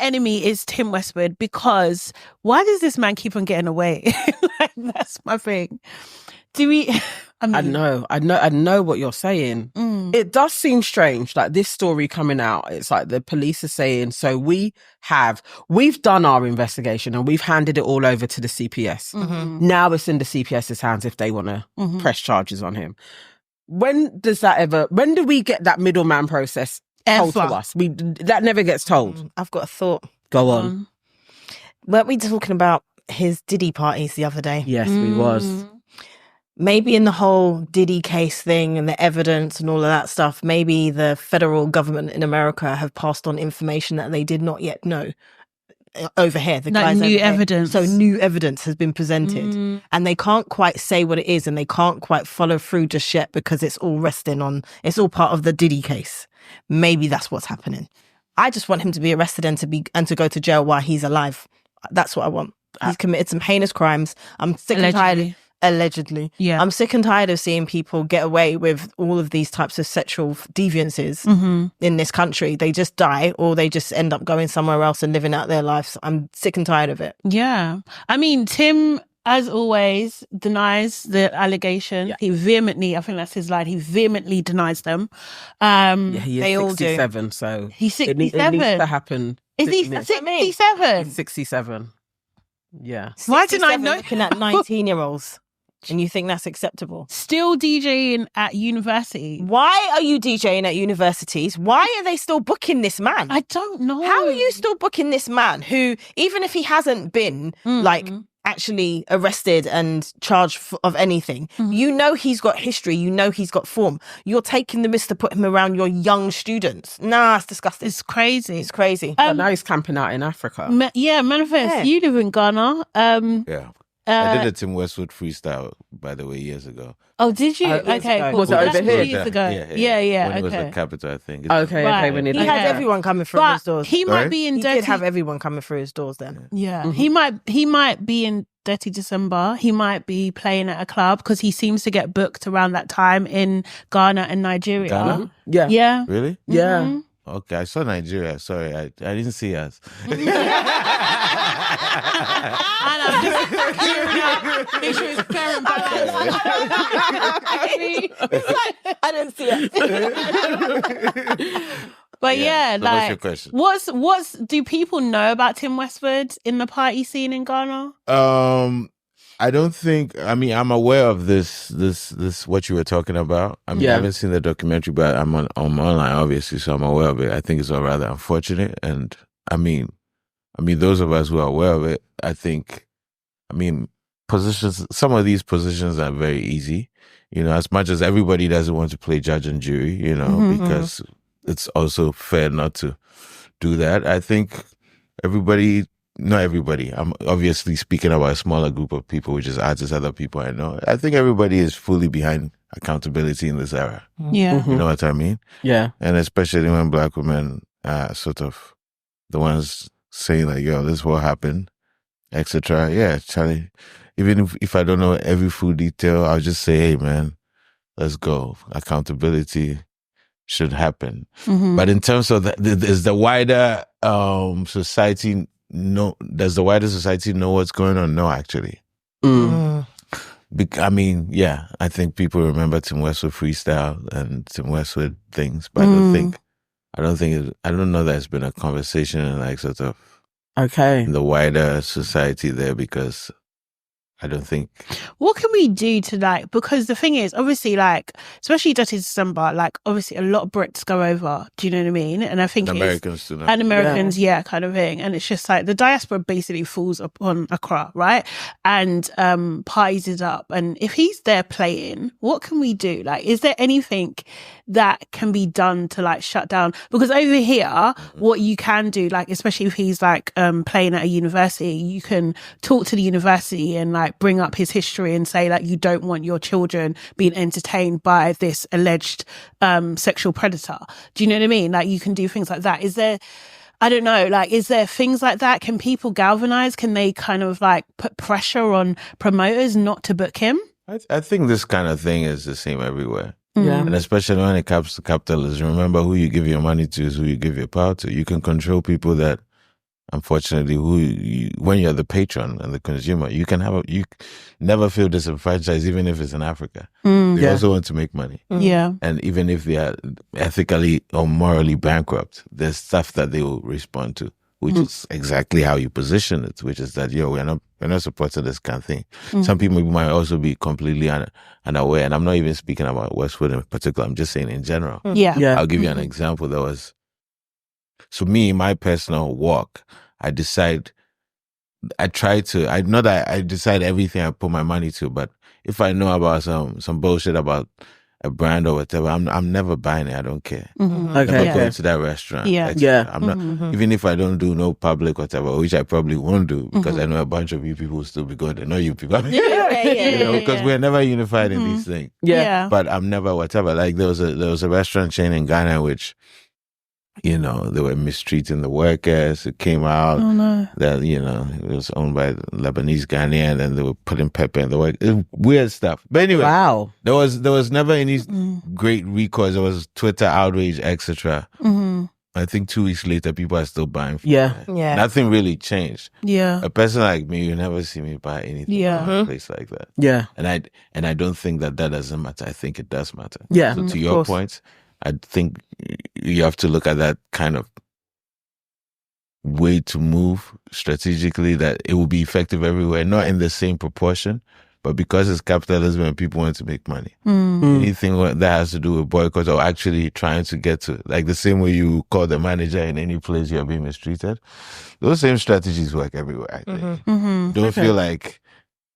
enemy is Tim Westwood, because why does this man keep on getting away? Like, that's my thing. Do we... I know what you're saying. It does seem strange, like this story coming out. It's like the police are saying, so we've done our investigation and we've handed it all over to the CPS. Now it's in the CPS's hands if they want to press charges on him. When do we get that middleman process told to us? That never gets told. I've got a thought. Go on. Weren't we talking about his Diddy parties the other day? Yes, we was. maybe in the whole Diddy case thing and the evidence and all of that stuff, maybe the federal government in America have passed on information that they did not yet know over here. The Like guys new over here. evidence. So new evidence has been presented and they can't quite say what it is and they can't quite follow through just yet because it's all it's all part of the Diddy case. Maybe that's what's happening. I just want him to be arrested and to go to jail while he's alive. That's what I want. He's committed some heinous crimes. I'm sick and tired. Allegedly. Yeah. I'm sick and tired of seeing people get away with all of these types of sexual deviances in this country. They just die or they just end up going somewhere else and living out their lives. I'm sick and tired of it. Yeah. I mean, Tim, as always, denies the allegation. Yeah. He vehemently, I think that's his line, he vehemently denies them. He is they all 67, so he's 67. It needs to happen. Is he 67? He's 67. Yeah. Why didn't I know? Looking at 19-year-olds. And you think that's acceptable? Still DJing at university. Why are you DJing at universities? Why are they still booking this man? I don't know. How are you still booking this man who, even if he hasn't been actually arrested and charged of anything, you know he's got history, you know he's got form. You're taking the risk to put him around your young students. Nah, it's disgusting. It's crazy. It's crazy. But now he's camping out in Africa. m.anifest, you live in Ghana. Yeah. I did a Tim Westwood freestyle, by the way, years ago. Oh, did you? Okay, cool. Was it over here? Years ago. Yeah. When it was the capital, I think. Okay, Right. when He had everyone coming through his doors. He might be in He dirty. did have everyone coming through his doors then. Yeah, he might be in Dirty December. He might be playing at a club because he seems to get booked around that time in Ghana and Nigeria. Ghana? Yeah. Yeah. Really? Yeah. Okay, I saw Nigeria. Sorry, I didn't see us. And I'm just clearing up. Make sure it's fair and balanced. I didn't see it. But yeah, so like, what's your question? what's do people know about Tim Westwood in the party scene in Ghana? I don't think. I mean, I'm aware of this what you were talking about. I mean, I haven't seen the documentary, but I'm online, obviously, so I'm aware of it. I think it's all rather unfortunate, and I mean, those of us who are aware of it, I think, some of these positions are very easy. You know, as much as everybody doesn't want to play judge and jury, you know, because it's also fair not to do that. I think not everybody. I'm obviously speaking about a smaller group of people, which is artists, other people I know. I think everybody is fully behind accountability in this era. Yeah. You know what I mean? Yeah. And especially when Black women are sort of the ones saying like, yo, this is what happened, etc. Yeah, Charlie, even if I don't know every full detail, I'll just say, hey, man, let's go. Accountability should happen. But in terms of does the wider society know what's going on? No, actually. I think people remember Tim Westwood freestyle and Tim Westwood things, but I don't know that it's been a conversation in like sort of in the wider society there, because I don't think. What can we do to because the thing is, obviously, especially Dirty December, obviously a lot of Brits go over, do you know what I mean? And I think Americans do that. And Americans, kind of thing. And it's just the diaspora basically falls upon Accra, right? And parties it up. And if he's there playing, what can we do? Is there anything that can be done to shut down? Because over here, what you can do, especially if he's playing at a university, you can talk to the university and bring up his history and say you don't want your children being entertained by this alleged sexual predator. Do you know what I mean? You can do things like that. Is there, I don't know, is there things like that? Can people galvanize? Can they kind of put pressure on promoters not to book him? I think this kind of thing is the same everywhere. Yeah. And especially when it comes to capitalism, remember, who you give your money to is who you give your power to. You can control people that, unfortunately, when you're the patron and the consumer, you never feel disenfranchised, even if it's in Africa. They also want to make money. Yeah. And even if they are ethically or morally bankrupt, there's stuff that they will respond to, which is exactly how you position it, which is that, we're not supporting this kind of thing. Some people might also be completely unaware, and I'm not even speaking about Westwood in particular, I'm just saying in general. Yeah. I'll give you an example. So me, in my personal walk, I decide everything I put my money to, but if I know about some bullshit about a brand or whatever, I'm never buying it. I don't care. Okay. Never going to that restaurant. Yeah. etc. Yeah. I'm not, even if I don't do no public whatever, which I probably won't do because I know a bunch of you people will still be going to know you people. You know, because we're never unified in these things. Yeah. But I'm never whatever. Like there was a restaurant chain in Ghana which, you know, they were mistreating the workers. It came out that, you know, it was owned by Lebanese Ghanaian and they were putting pepper in the work. Weird stuff. But anyway, there was never any great recourse. There was Twitter outrage, etc. I think 2 weeks later, people are still buying from it. Nothing really changed. Yeah. A person like me, you never see me buy anything from a place like that. Yeah. And I don't think that doesn't matter. I think it does matter. Yeah. So to your point, I think you have to look at that kind of way to move strategically that it will be effective everywhere, not in the same proportion, but because it's capitalism and people want to make money. Anything that has to do with boycott or actually trying to get to, like the same way you call the manager in any place you're being mistreated, those same strategies work everywhere, I think. Don't feel like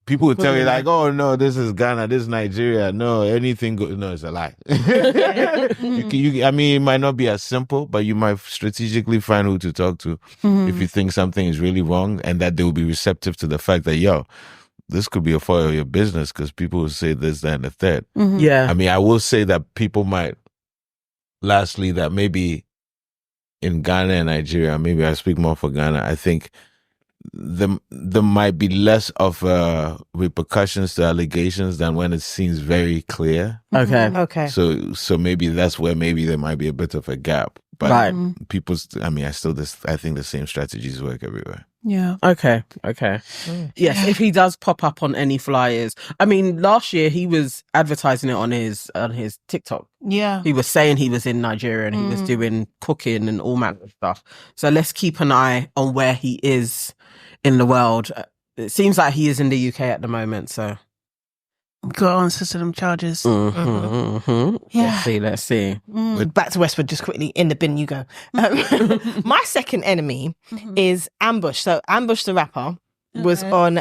people will tell you like, oh no, this is Ghana, this is Nigeria. No, anything good. No, it's a lie. I mean, it might not be as simple, but you might strategically find who to talk to if you think something is really wrong and that they will be receptive to the fact that, yo, this could be a foil of your business because people will say this, that, and the third. Yeah. I mean, I will say that people might, lastly, that maybe in Ghana and Nigeria, maybe I speak more for Ghana, I think there might be less of repercussions to allegations than when it seems very clear. Okay. So maybe that's where maybe there might be a bit of a gap. But people, I mean, I think the same strategies work everywhere. Yeah. Okay. Yes, if he does pop up on any flyers. I mean, last year he was advertising it on his TikTok. Yeah. He was saying he was in Nigeria and he was doing cooking and all manner of stuff. So let's keep an eye on where he is in the world. It seems like he is in the UK at the moment, so got to answer to them charges. Yeah. Let's see. Back to Westwood just quickly. In the bin you go. My second enemy is Ambush. So Ambush the rapper was on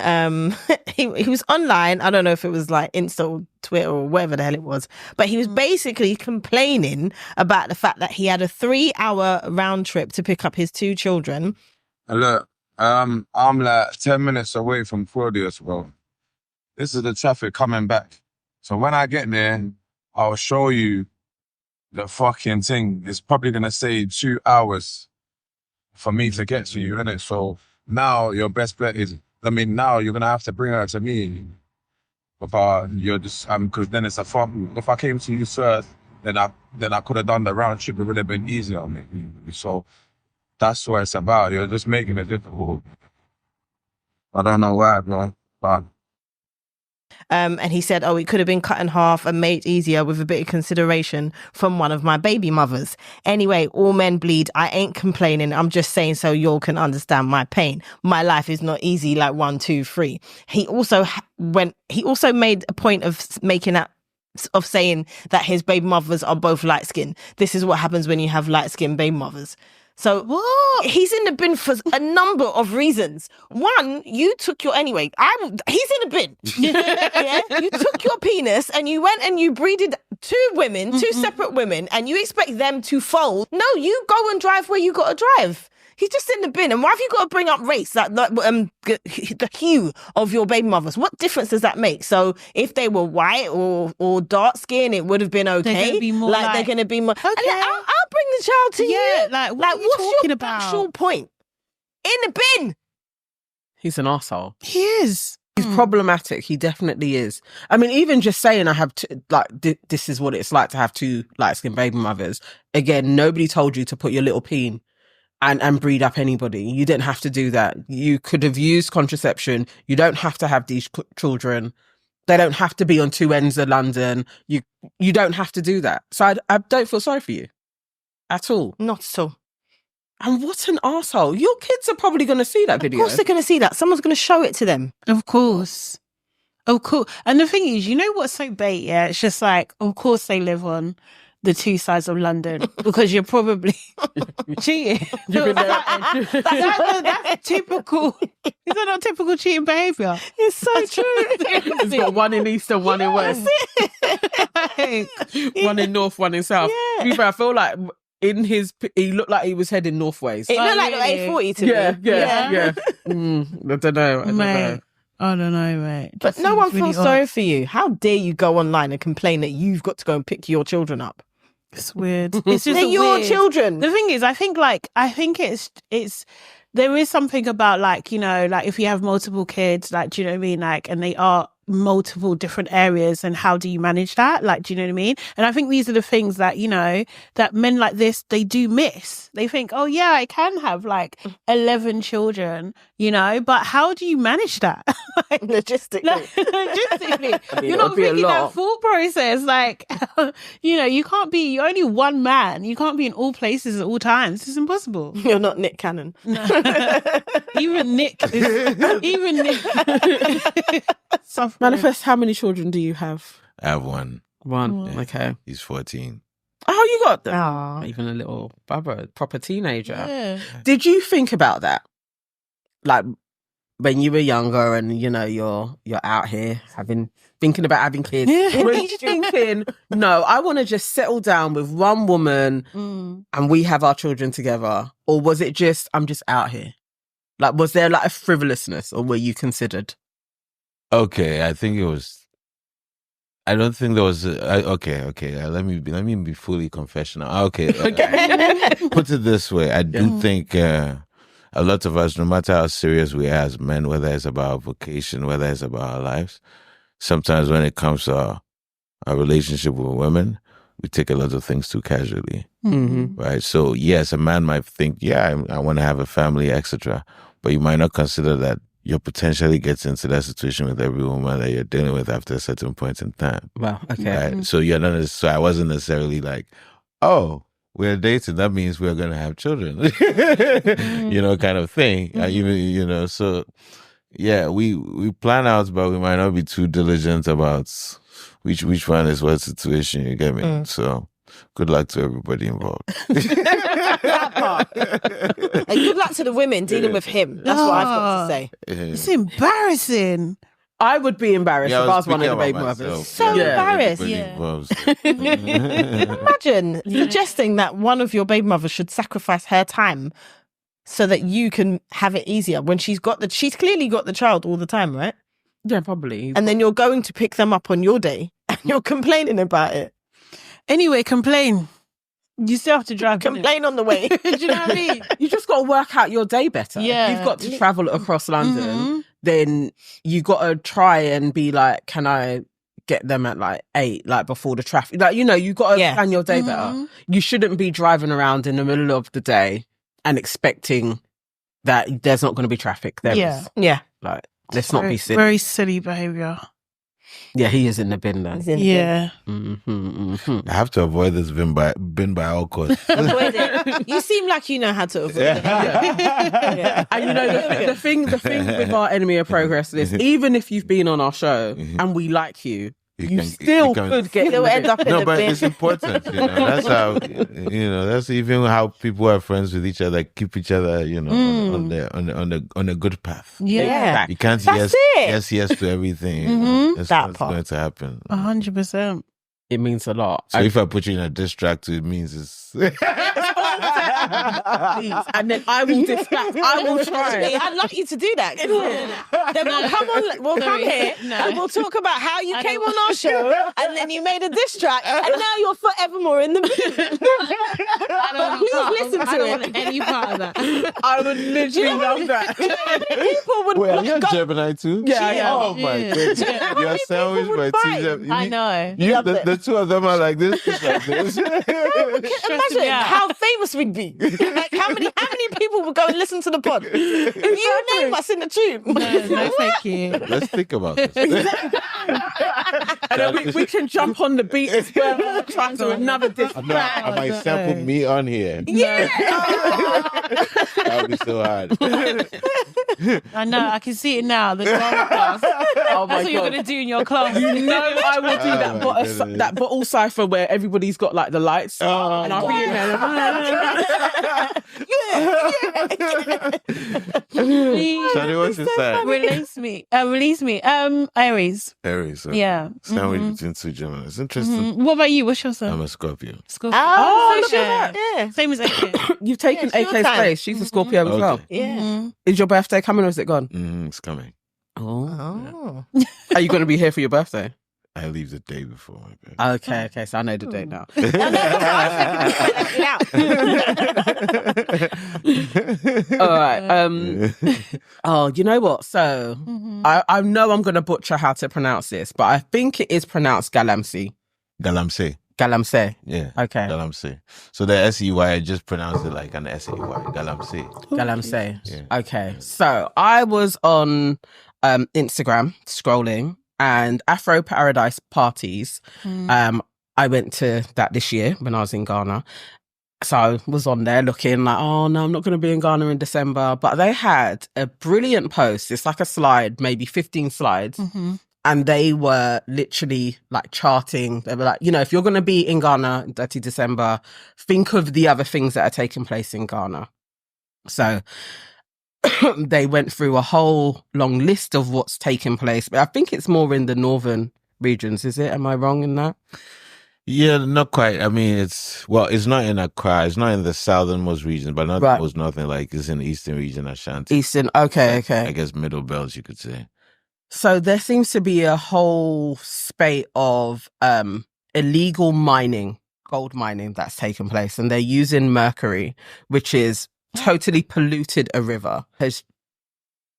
he was online. I don't know if it was like Insta or Twitter or whatever the hell it was, but he was basically complaining about the fact that he had a 3-hour round trip to pick up his 2 children. Look, I'm like 10 minutes away from Claudius, bro. This is the traffic coming back. So when I get there, I'll show you the fucking thing. It's probably going to say 2 hours for me to get to you, innit? So now your best bet is, now you're going to have to bring her to me. But you're just, because then it's a fun. If I came to you first, then I could have done the round trip. It would have been easier on me. So that's what it's about. You're just making it difficult. I don't know why, bro. But And he said, oh, it could have been cut in half and made easier with a bit of consideration from one of my baby mothers. Anyway, all men bleed. I ain't complaining. I'm just saying so y'all can understand my pain. My life is not easy like 1, 2, 3. He also made a point of saying that his baby mothers are both light skinned. This is what happens when you have light skinned baby mothers. So he's in the bin for a number of reasons. One, you took your he's in the bin. Yeah? You took your penis and you went and you breeded 2 women, 2 separate women, and you expect them to fold. No, you go and drive where you got to drive. He's just in the bin. And why have you got to bring up race, the hue of your baby mothers? What difference does that make? So if they were white or dark skin, it would have been okay. They're going to be more they're going to be more. Okay. I'll bring the child to you. Like what are you what's talking your about? actual point? In the bin. He's an arsehole. He is. He's problematic. He definitely is. I mean, even just saying I have this is what it's like to have 2 light-skinned baby mothers. Again, nobody told you to put your little peen and breed up anybody. You didn't have to do that. You could have used contraception. You don't have to have these children. They don't have to be on 2 ends of London. You don't have to do that. So I don't feel sorry for you at all. Not at all. And what an arsehole. Your kids are probably going to see that video. Of course they're going to see that. Someone's going to show it to them. Of course. And the thing is, you know what's so bait? Yeah, it's just like, of course they live on the two sides of London because you're probably cheating. That's typical. Is that not typical cheating behaviour? It's so true. He's got one in east and one in west. One in north, one in south. Yeah. To be fair, I feel like he looked like he was heading northways. It looked like really? A40 to me. Yeah. I don't know. I don't know, mate. But no one feels odd. sorry for you. How dare you go online and complain that you've got to go and pick your children up? It's weird. It's just They're your weird. children. The thing is, I think it's there is something about like, you know, like if you have multiple kids, like, do you know what I mean? Like, and they are multiple different areas, and how do you manage that? Like, do you know what I mean? And I think these are the things that, you know, that men like this, they do miss. They think, oh yeah, I can have like 11 children, you know, but how do you manage that? Like, Logistically. you're not thinking that thought process. Like, you know, you're only one man. You can't be in all places at all times. It's impossible. You're not Nick Cannon. No. Even Nick. Manifest, how many children do you have? I have one. One. Yeah. Okay. He's 14. Oh, you got that? Aw. Even a little bubba, proper teenager. Yeah. Did you think about that? Like when you were younger and, you know, you're out here thinking about having kids. Yeah. Were you thinking, no, I want to just settle down with one woman and we have our children together? Or was it just, I'm just out here? Like, was there like a frivolousness, or were you considered? Okay, I think it was. I don't think there was. Okay. Let me be fully confessional. Okay. Put it this way: I do think a lot of us, no matter how serious we are as men, whether it's about our vocation, whether it's about our lives, sometimes when it comes to our relationship with women, we take a lot of things too casually, right? So yes, a man might think, yeah, I want to have a family, etc., but you might not consider that you're potentially getting into that situation with every woman that you're dealing with after a certain point in time. Well, okay. Right? So you're not. So I wasn't necessarily like, oh, we're dating. That means we're gonna have children, you know, kind of thing. Even, you know, so yeah, we plan out, but we might not be too diligent about which one is what situation. You get me? So good luck to everybody involved. That part. And good luck to the women dealing with him. That's what I've got to say. It's embarrassing. I would be embarrassed if I was one of the baby myself. mothers. So embarrassed. Everybody involved. Imagine suggesting that one of your baby mothers should sacrifice her time so that you can have it easier when she's clearly got the child all the time, right? Yeah, probably. And then you're going to pick them up on your day and you're complaining about it. Anyway, complain. You still have to drive. Complain on the way. Do you know what I mean? You just got to work out your day better. Yeah. You've got to travel across London. Then you got to try and be like, can I get them at like 8, like before the traffic? Like, you know, you got to plan your day better. You shouldn't be driving around in the middle of the day and expecting that there's not going to be traffic. There is. Yeah. Like, let's not be silly. Very silly behaviour. Yeah, he is in the bin though. Yeah. I have to avoid this bin by all costs. Avoid it. You seem like you know how to avoid it. Yeah. And you know, the thing with our enemy of progress is, even if you've been on our show and we like you, you still could end up in the bin. But it's important. You know, that's how. You know, that's even how people are friends with each other. Keep each other, you know, on a good path. Yeah. You can't yes to everything. You know? That's That what's part. going to happen. 100%. It means a lot. So if I put you in a diss track too, it means it's. Please. And then I will distract. I will try. I'd like you to do that. Then we'll come here and we'll talk about how you came on our show and then you made a diss track and now you're forevermore in the bin. Please listen to I don't it. want any part of that. I would literally love that. People would Wait, are you a Gemini too? Yeah. Oh my goodness. You're sandwiched by two Gemini. I know. The two of them are like this, like this. Imagine how famous famous we'd be. Like, how many people would go and listen to the pod? If you name us in the tune. No, thank you. Let's think about this. And then we can jump on the beat as well, trying to another diss. I might sample me on here. Yeah. That would be so hard. I know, I can see it now. The drama class. Oh my That's what you're God. going to do in your class. You know I will do that, my bottle, goodness. that bottle cipher where everybody's got like the lights, and I'll be in there. Sonny, what's your sign? Release me. Aries. Aries. So Yeah. sandwich between two Gemini. It's interesting. What about you? What's your sign? I'm a Scorpio. Scorpio. Oh, look at that. Yeah. Same as AK. You've taken Yeah, it's your AK's time. place. She's a Scorpio as well. Okay. Yeah. Is your birthday coming or is it gone? It's coming. Oh. Are you going to be here for your birthday? I leave the day before my birthday. Okay, so I know the date now. All right. Oh, you know what? So I know I'm going to butcher how to pronounce this, but I think it is pronounced Galamsey. Galamsey. Galamsey. Yeah. Okay. Galamsey. So the S-E-Y, I just pronounced it like an S-E-Y. Galamsey. Galamsey. Yeah. Okay. So I was on Instagram scrolling and Afro Paradise parties. I went to that this year when I was in Ghana. So I was on there looking like, oh no, I'm not going to be in Ghana in December. But they had a brilliant post. It's like a slide, maybe 15 slides. And they were literally like charting. They were like, you know, if you're going to be in Ghana in 30 December, think of the other things that are taking place in Ghana. So they went through a whole long list of what's taking place. But I think it's more in the northern regions, is it? Am I wrong in that? Yeah, not quite. I mean, it's not in Accra. It's not in the southernmost region, but not Right. the most northern. Like, it's in the eastern region, Ashanti. Eastern. Okay. I guess middle belts, you could say. So there seems to be a whole spate of illegal mining, gold mining that's taken place. And they're using mercury, which is totally polluted a river.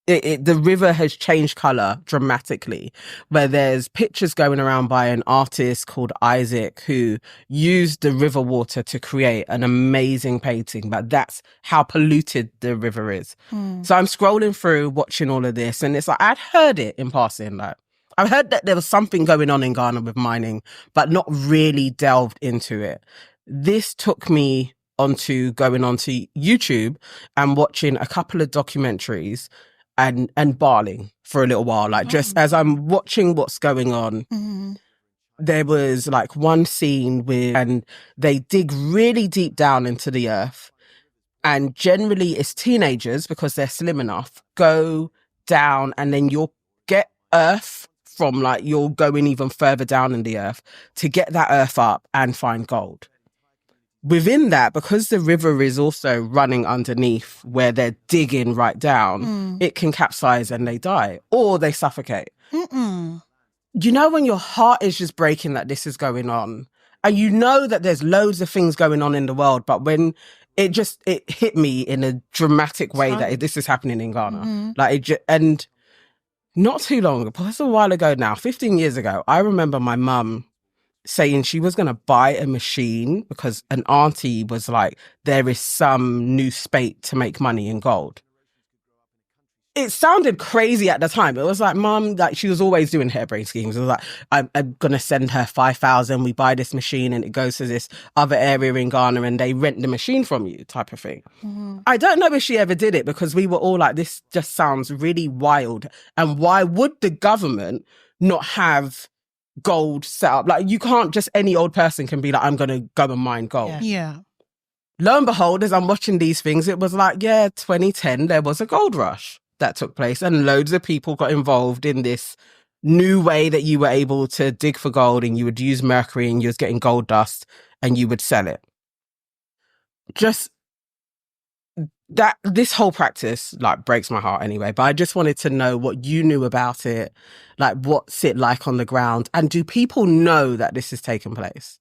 The river has changed colour dramatically, where there's pictures going around by an artist called Isaac who used the river water to create an amazing painting, but that's how polluted the river is. So I'm scrolling through, watching all of this, and it's like, I'd heard it in passing, like, I've heard that there was something going on in Ghana with mining, but not really delved into it. This took me going onto YouTube and watching a couple of documentaries and barling for a little while. Like, just as I'm watching what's going on, there was like one scene and they dig really deep down into the earth. And generally it's teenagers, because they're slim enough, go down and then you'll get earth from, like, you're going even further down in the earth to get that earth up and find gold. Within that, because the river is also running underneath where they're digging right down, it can capsize and they die or they suffocate. You know, when your heart is just breaking that this is going on, and you know that there's loads of things going on in the world, but when it hit me in a dramatic way that this is happening in Ghana. And not too long ago, that's a while ago now, 15 years ago, I remember my mum saying she was going to buy a machine because an auntie was like, there is some new spate to make money in gold. It sounded crazy at the time. It was like, Mum, like, she was always doing harebrained schemes. It was like, I'm going to send her 5,000. We buy this machine and it goes to this other area in Ghana and they rent the machine from you, type of thing. I don't know if she ever did it, because we were all like, this just sounds really wild. And why would the government not have gold set up? Like, you can't just, any old person can be like, I'm going to go and mine gold. Yeah. Lo and behold, as I'm watching these things, it was like, 2010, there was a gold rush that took place and loads of people got involved in this new way that you were able to dig for gold, and you would use mercury and you was getting gold dust and you would sell it. Just that, this whole practice, like, breaks my heart anyway, but I just wanted to know what you knew about it, like, what's it like on the ground, and do people know that this is taking place?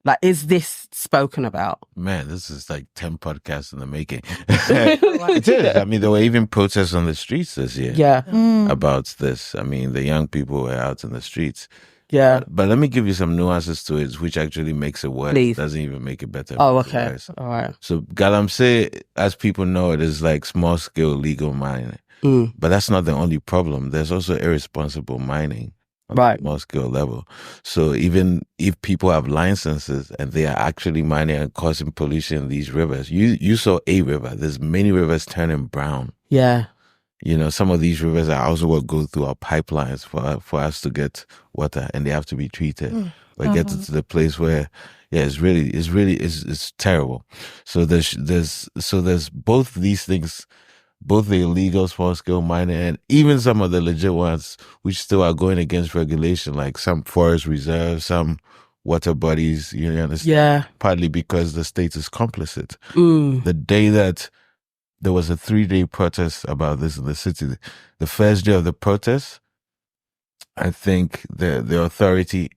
Like, is this spoken about? Man, this is like 10 podcasts in the making. It is. I mean, there were even protests on the streets this year Yeah. about this. I mean, the young people were out in the streets Yeah. But let me give you some nuances to it, which actually makes it worse. Please. Doesn't even make it better. Oh, Makes it okay. worse. All right. So Galamsey, as people know, it is like small scale legal mining. But that's not the only problem. There's also irresponsible mining on Right. a small scale level. So even if people have licenses and they are actually mining and causing pollution in these rivers, you saw a river. There's many rivers turning brown. Yeah. You know, some of these rivers are also what go through our pipelines for us to get water, and they have to be treated. But get to the place where, yeah, it's terrible. So there's both these things, both the illegal small scale mining and even some of the legit ones, which still are going against regulation, like some forest reserves, some water bodies. You understand? Yeah. Partly because the state is complicit. The day that there was a 3-day protest about this in the city, the first day of the protest, I think the authority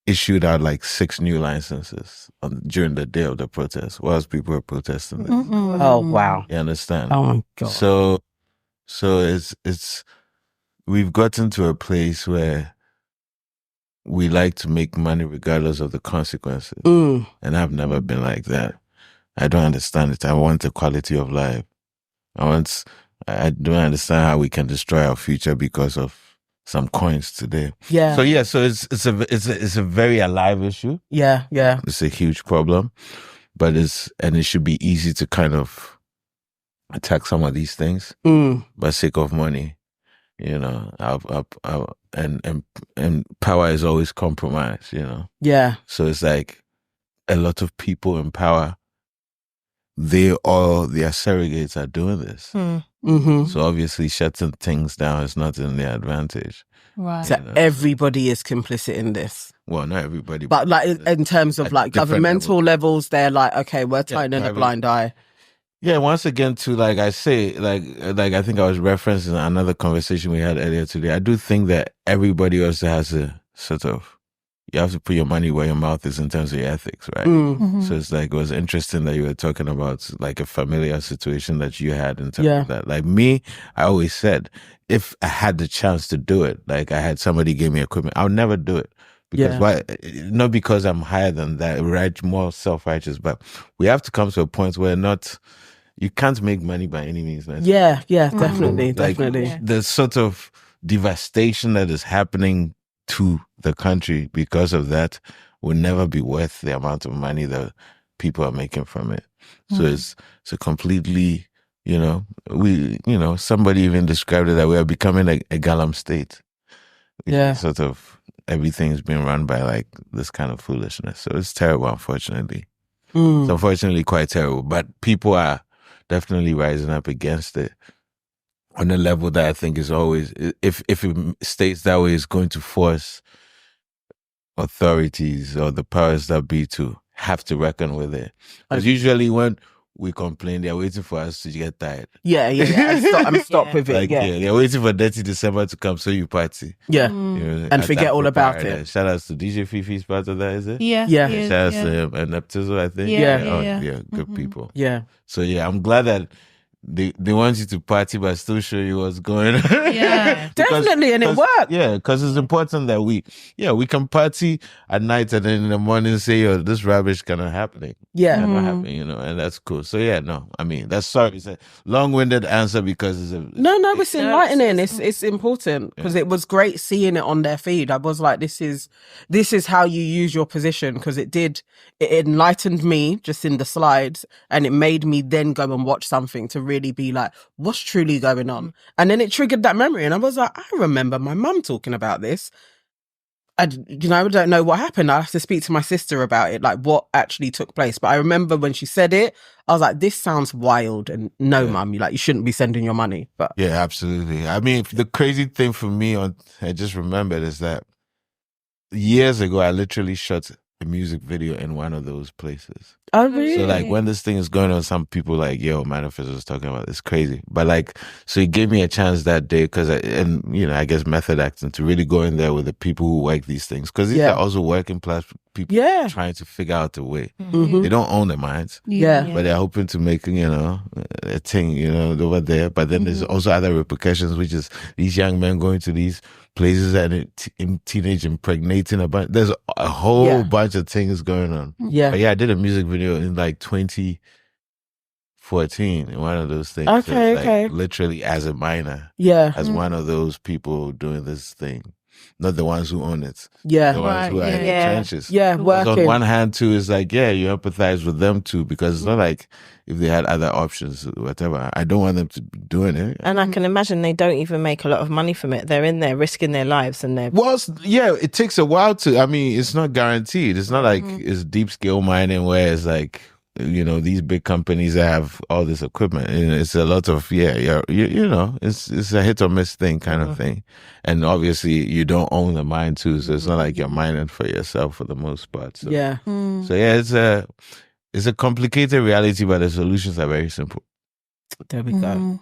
issued out like 6 new licenses during the day of the protest, whilst people were protesting this. Oh, wow. You understand? Oh, my God. So it's we've gotten to a place where we like to make money regardless of the consequences. And I've never been like that. I don't understand it. I want the quality of life. I don't understand how we can destroy our future because of some coins today. Yeah. So it's a very alive issue. Yeah. Yeah. It's a huge problem, but it should be easy to kind of attack some of these things by sake of money. You know, and power is always compromised. You know. Yeah. So it's like a lot of people in power, their surrogates are doing this. So obviously shutting things down is not in their advantage. Right. So everybody is complicit in this. Well, not everybody. But like in terms of like governmental levels, they're like, okay, we're turning a blind eye. Yeah, once again, to like I say, like I think I was referencing another conversation we had earlier today. I do think that everybody also has a sort of, you have to put your money where your mouth is in terms of your ethics, right? So it's like, it was interesting that you were talking about like a familiar situation that you had in terms of that. Like me, I always said, if I had the chance to do it, like I had somebody give me equipment, I would never do it. Because why? Not because I'm higher than that, right? More self-righteous, but we have to come to a point where you can't make money by any means. Yeah, definitely, like, definitely. The sort of devastation that is happening to the country because of that will never be worth the amount of money that people are making from it. So it's a completely, somebody even described it that we are becoming a Galam state. Yeah. Sort of everything's been run by like this kind of foolishness. So it's terrible, unfortunately. It's unfortunately quite terrible. But people are definitely rising up against it on a level that I think is always, if it stays that way, is going to force authorities or the powers that be to have to reckon with it. Because usually when we complain, they're waiting for us to get tired. Yeah. I'm stopped with it. Like, they're waiting for Dirty December to come so you party. Yeah. And forget all about it. Shout outs to DJ Fifi's part of that, is it? Yeah. Yeah. Shout outs to him and Neptizo, I think. Yeah. Good people. Yeah. So I'm glad that they want you to party but still show you what's going on. Yeah. Definitely, and it worked. Yeah, because it's important that we can party at night and then in the morning say, yo, this rubbish cannot happening. Yeah. Cannot happen, and that's cool. So that's it's a long-winded answer because it's No, it's enlightening. It's important because it was great seeing it on their feed. I was like, this is how you use your position, because it enlightened me just in the slides, and it made me then go and watch something to really be like, what's truly going on? And then it triggered that memory, and I was like, I remember my mum talking about this. I don't know what happened. I have to speak to my sister about it, like what actually took place. But I remember when she said it, I was like, this sounds wild. And no, mum, you shouldn't be sending your money. But yeah, absolutely. I mean, the crazy thing for me, I just remembered, is that years ago, I literally shot a music video in one of those places. Oh, really? So like when this thing is going on, some people like, yo, m.anifest was talking about this, crazy. But like, so it gave me a chance that day because, I guess method acting, to really go in there with the people who work these things. Because these are also working class people Yeah. trying to figure out a way. Mhm. They don't own their minds, Yeah. but they're hoping to make, a thing, over there. But then there's also other repercussions, which is these young men going to these places and teenage impregnating a bunch. There's a whole bunch of things going on. Yeah. But yeah, I did a music video in like 2014 in one of those things. Okay, So it's like literally as a minor, as one of those people doing this thing. Not the ones who own it. Yeah. The ones who are in the trenches. Yeah, Because working. on one hand, too, it's like, you empathize with them, too, because it's not like if they had other options, whatever. I don't want them to be doing it. And I can imagine they don't even make a lot of money from it. They're in there risking their lives and they're... Well, it takes a while to, it's not guaranteed. It's not like it's deep scale mining where it's like, these big companies that have all this equipment. And it's a lot of, it's a hit or miss thing kind of thing. And obviously you don't own the mine too. So it's not like you're mining for yourself for the most part. So, it's a complicated reality, but the solutions are very simple. There we go.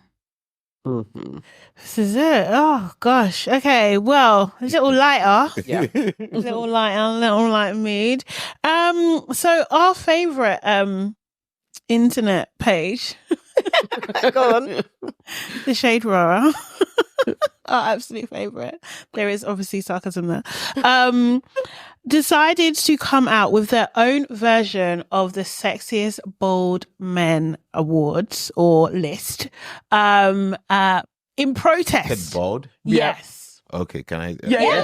Mm-hmm. This is it. Oh gosh. Okay. Well, a little lighter. Yeah. A little light mood. So our favorite internet page. Go on. The Shade Rower. Our absolute favorite. There is obviously sarcasm there. Decided to come out with their own version of the Sexiest Bald Men Awards or list. In protest. Said bald? Yes. Okay, can I? Yeah.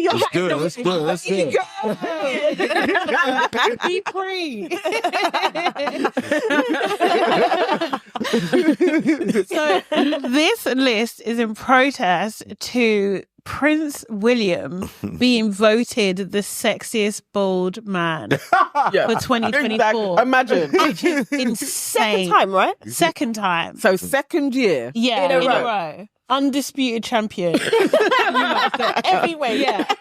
Let's do it. Be free. So this list is in protest to Prince William being voted the sexiest bald man for 2024. Exactly. Imagine. Which is insane. Second time, right? Second time. So second year. Yeah, in a row. Undisputed champion. Everywhere, yeah.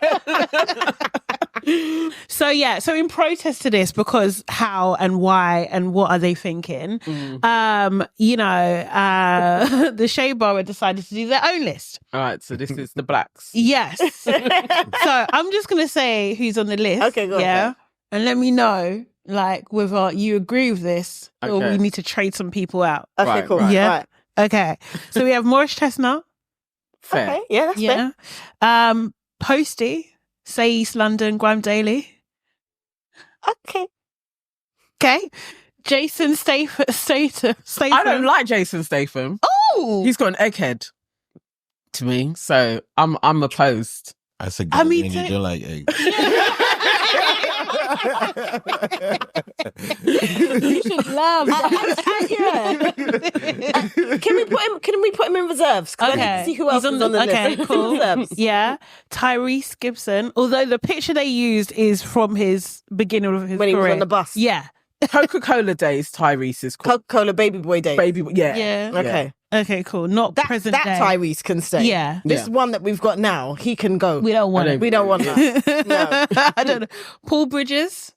So in protest to this, because how and why and what are they thinking? The Shea Bar decided to do their own list. All right, so this is the blacks. Yes. So I'm just gonna say who's on the list. Okay, go on. Yeah, and let me know whether you agree with this or Okay. we need to trade some people out. Okay, Right, cool. right. Yeah. Right. Okay. So we have Morris Chestnut. Fair. Okay, yeah, that's fair. Yeah. Posty, Say East London, Graham Daly. Okay. Okay. Jason Statham. I don't like Jason Statham. Oh, He's got an egghead to me, so I'm opposed. That's a good I mean, thing. You don't like eggs. you should love that. Can we put him in reserves? 'Cause I need Okay. to see who else He's is on the okay, list. cool. Reserves. Yeah. Tyrese Gibson. Although the picture they used is from his beginning of his When he career. was on the bus. Yeah. Coca-Cola days, Tyrese is called. Coca-Cola baby boy day. Baby, yeah. Yeah. Okay. Okay, cool. Not That present day. Tyrese can stay. Yeah. This one that we've got now, he can go. We don't want I it. We don't want that. No. I don't know. Paul Bridges.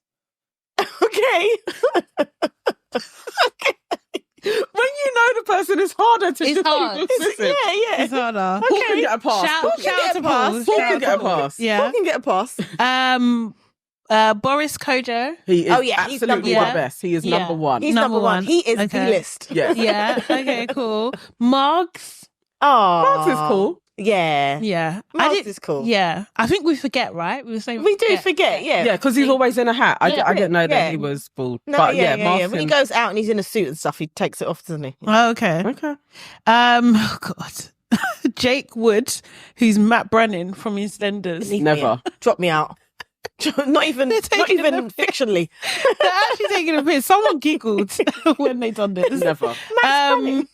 Okay. When you know the person, it's harder to It's just hard. keep dismissing. Yeah. It's harder. Paul can get a pass. Shout, Paul shout get to a pass. Paul. Paul Shout can get a to Paul. pass. Yeah. Who can get a pass? Boris Kojo. He is Oh, yeah, he's absolutely number the one. best. He is Yeah. number one. He's Number number one. one. He is Okay. the list. Yeah. Yeah. Okay, cool. Margs. Oh. Marks is cool. Yeah. Yeah. Marks is cool. Yeah. I think we forget, right? We were saying We do forget, yeah. Yeah, because he's always in a hat. I didn't know yeah. that he was bald. No, but yeah. Marks When he and- goes out and he's in a suit and stuff, he takes it off, doesn't he? Oh, okay. Okay. Oh God. Jake Wood, who's Matt Brennan from EastEnders. Leave me Never. out. Drop me out. Not even taking They're fictionally. actually taking a piss. Someone giggled when they done this. Never. And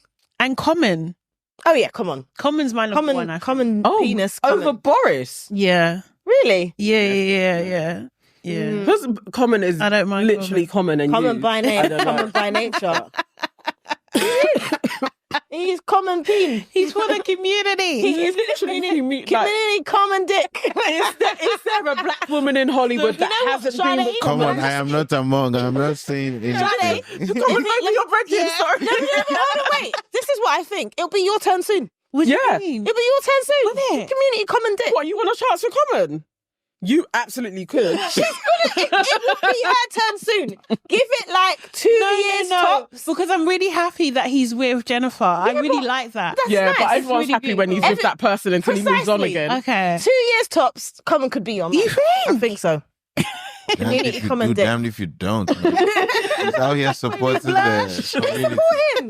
Common. Oh yeah, come on. Common's my number one. I think. Common penis. Over Common. Boris. Yeah. Really? Yeah. Because Common is I don't mind literally common and Common you. by I name. don't know. Common by nature. He's common peen. He's for the community. He is literally community, like- common dick. Is there a black woman in Hollywood that know what, hasn't Charlotte, been with even Come on, Common? I am not among. I'm not saying anything. Charlie, Come on, maybe you're pregnant, sorry. No, hold on, wait. This is what I think. It'll be your turn soon. What do Yeah. you mean? It'll be your turn soon. Will it? Community common dick. What, you want a chance for Common? You absolutely could. It will be her turn soon. Give it like 2 years tops. Because I'm really happy that he's with Jennifer. I really like that. That's Yeah, nice. but everyone's really happy when he's with that person until he moves on Precisely. again. Okay. 2 years tops. Common could be on. You that. I think so. Damned if you comment do, dick. damned if you don't. Man. He's out here supporting the community. Support him.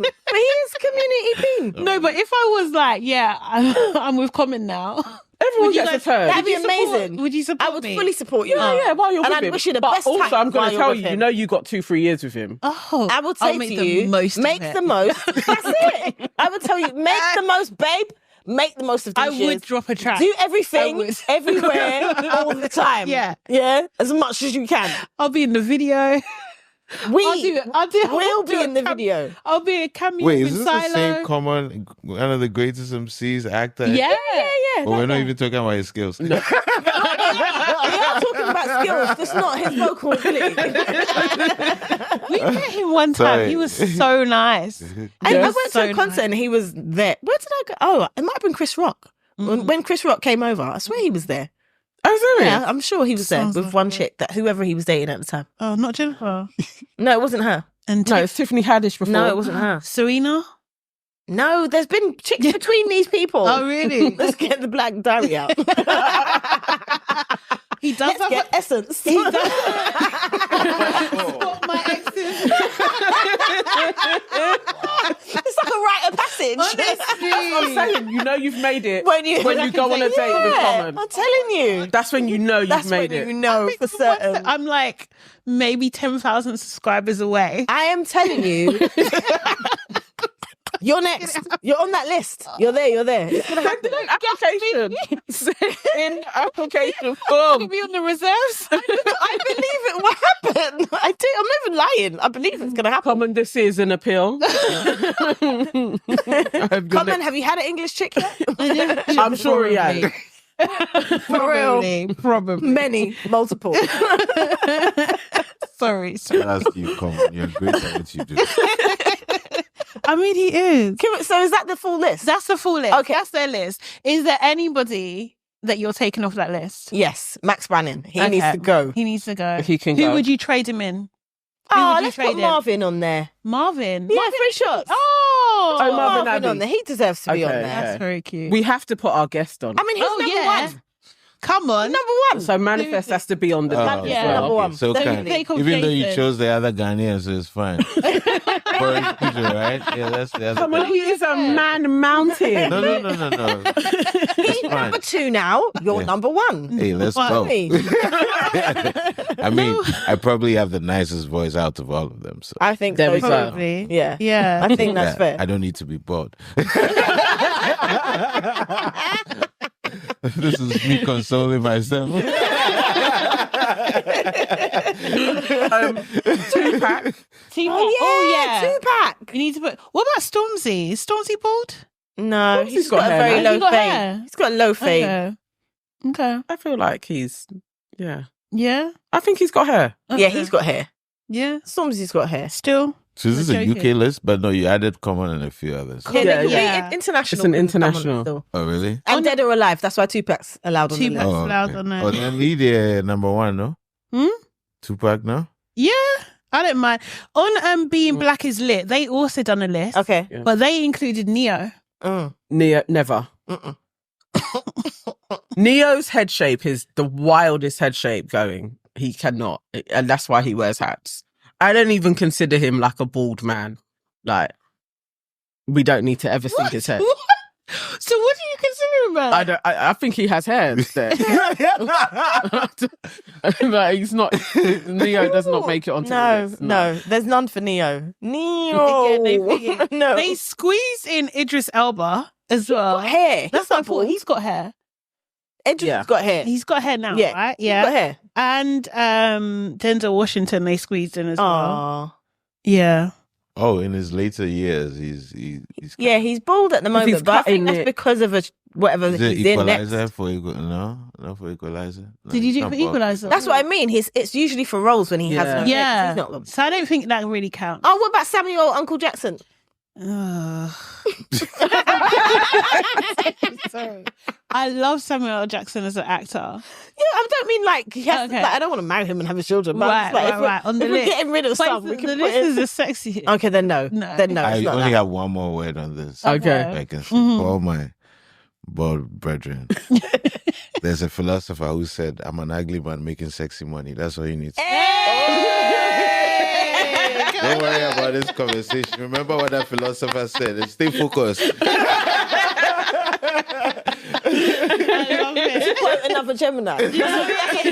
But he is community being. No, but if I was like, yeah, I'm with Common now. Everyone gets a turn. That'd be amazing. Would you support I would me? fully support you. Yeah, while you're And with I'd him. wish you the but best also, time I'm going while to you're tell with you, you him. know you got 2-3 years with him. Oh, I would I'll say make to the you, most of make it. the most. That's it. I would tell you, make the most, babe. Make the most of these I years. would drop a track. Do everything, I would. everywhere, all the time. Yeah. Yeah, as much as you can. I'll be in the video. We'll be in the video. I'll be a cameo Wait, in is this Silo. the same Common, one of the greatest MCs, actor? Yeah. Yeah. But we're not even talking about his skills. We are talking about skills, just not his vocal ability. We met him one time. Sorry. He was so nice. I went to So a concert and he was there. Where did I go? Oh, it might have been Chris Rock. When Chris Rock came over, I swear he was there. Oh, serious? Yeah, I'm sure he was there Sounds with like one it. chick, that whoever he was dating at the time. Oh, not Jennifer. No, it wasn't her. And No, it's Tiffany Haddish before. No, it wasn't her. Serena. No, there's been chicks between these people. Oh, really? Let's get the Black Diary out. He does Let's get Essence. He does. Spot my exes. It's like a rite of passage. I'm saying, you know you've made it When you go on a date with Common. I'm telling you. That's when you know you've That's made when it. you know for certain. I'm like maybe 10,000 subscribers away. I am telling you. You're next. You're on that list. You're there. It's gonna happen. Application. In application form. Be on the reserves. I believe it will happen. I do. I'm not even lying. I believe it's gonna happen. Common, this is an appeal. Common, have you had an English chick yet? I'm sure he has. For real. Probably. Many, multiple. Sorry. Ask you, Common. You're great at what you do. I mean, he is. So is that the full list? That's the full list. Okay. That's their list. Is there anybody that you're taking off that list? Yes, Max Brannon. He Okay. needs to go. He needs to go. If he can Who go. would you trade him in? Oh, would you let's trade put in? Marvin on there. Marvin. Yeah, 3 shots. Oh, Oh, Marvin Marvin Abbey. on there. He deserves to be on Okay, there. okay. that's very cute. We have to put our guest on. I mean, he's Oh, number yeah. one. Come on. Number one. So Manifest has to be on the Oh, Yeah. as well. Number one. So Definitely. Take off even though you Jason. chose the other Ghanaian, so it's fine. But it's Peter, right? Yeah, that's the other. Come on, he is a man mountain. No. He's fine. number 2 now. You're Yeah. number 1. Hey, let's What? go. Hey. I mean, I probably have the nicest voice out of all of them. So I think There so. we go. Probably. Yeah. Yeah. I think that's yeah, fair. I don't need to be bored. This is me consoling myself. Tupac. Oh, yeah. Tupac. You need to put. What about Stormzy? Is Stormzy bald? No, He's he's got got a hair, very man. low He got fade. hair. He's got a low fade. Okay. I feel like he's, yeah. Yeah. I think he's got hair. Yeah, he's got hair. Yeah. Stormzy's got hair. Still. So is this a Joking. UK list? But no, you added Common and a few others. Yeah, Yeah, they could yeah. be international. It's an can come on international. still. Oh, really? And Dead or Alive. That's why Tupac's allowed on the Tupac. list. That's loud on there. Oh, then he the number 1, no? Tupac, no? Yeah. I don't mind. On Being Black is Lit, they also done a list. Okay. Yeah. But they included Neo. Never. Mm-mm. Neo's head shape is the wildest head shape going. He cannot. And that's why he wears hats. I don't even consider him like a bald man. Like, we don't need to ever see his head. So what do you consider him as? I think he has hair there. Like, he's not. Neo does not make it onto the No, list. no. There's none for Neo. Neo. No. They squeezed in Idris Elba as well. got hair. That's He's what I not thought. bald. He's got hair. Idris Yeah. has got hair. He's got hair now, Yeah. right? He's Yeah. got hair. And Denzel Washington they squeezed in as well. Aww. Yeah. Oh, in his later years, he's Yeah, he's bald at the moment, he's but I think cutting that's it. because of whatever Is it he's in next. Equalizer for no, not for Equalizer. No, Did you he's do it not for bald. Equalizer? That's what I mean. It's usually for roles when he has Yeah. no hair, 'cause Yeah. he's not. So I don't think that really counts. Oh, what about Samuel Uncle Jackson? Sorry. I love Samuel L. Jackson as an actor. Yeah, I don't mean like he has. Okay. Like, I don't want to marry him and have his children. But Right, like, right. On the if we're list. getting rid of But some, we can the put list in. is a sexy. Okay, then no. No. Then no. I It's not only that. have one more word on this. Okay. I can say for all my bald brethren. There's a philosopher who said, I'm an ugly man making sexy money. That's all you need to Don't worry about this conversation. Remember what that philosopher said and stay focused. I love it. Quote another Gemini. He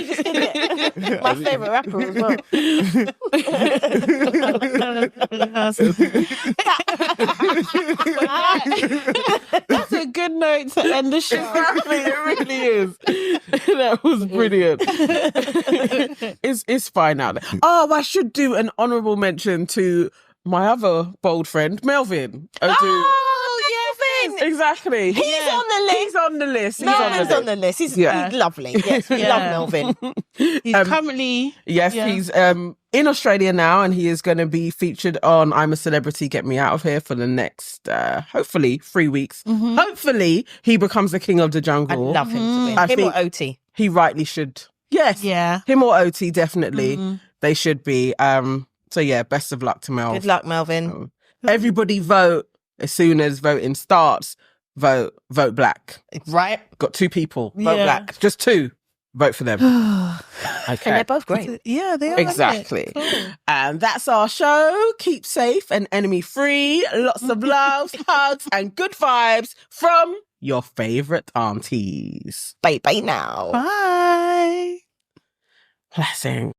just did it. My favourite rapper as well. That's a good note to end the show. Exactly, it really is. That was brilliant. It's fine now. Oh, I should do an honourable mention to my other bold friend, Melvin. Exactly. He's on the list. He's on the list. Melvin's on the list. He's lovely. Yes, we love Melvin. He's currently... Yes, he's in Australia now, and he is going to be featured on I'm a Celebrity, Get Me Out of Here for the next, hopefully, 3 weeks. Hopefully, he becomes the king of the I'd jungle. love him to win. I Him or think OT. He rightly should. Yes. Yeah. Him or OT, definitely. They should be. So, yeah, best of luck to Mel. Good luck, Melvin. Everybody vote. As soon as voting starts, vote black. Right? Got 2 people. Vote Yeah. black. Just 2. Vote for them. And Okay. they're both great. Yeah, they are. Exactly. Cool. And that's our show. Keep safe and enemy free. Lots of love, hugs, and good vibes from your favourite aunties. Bye now. Bye. Blessing.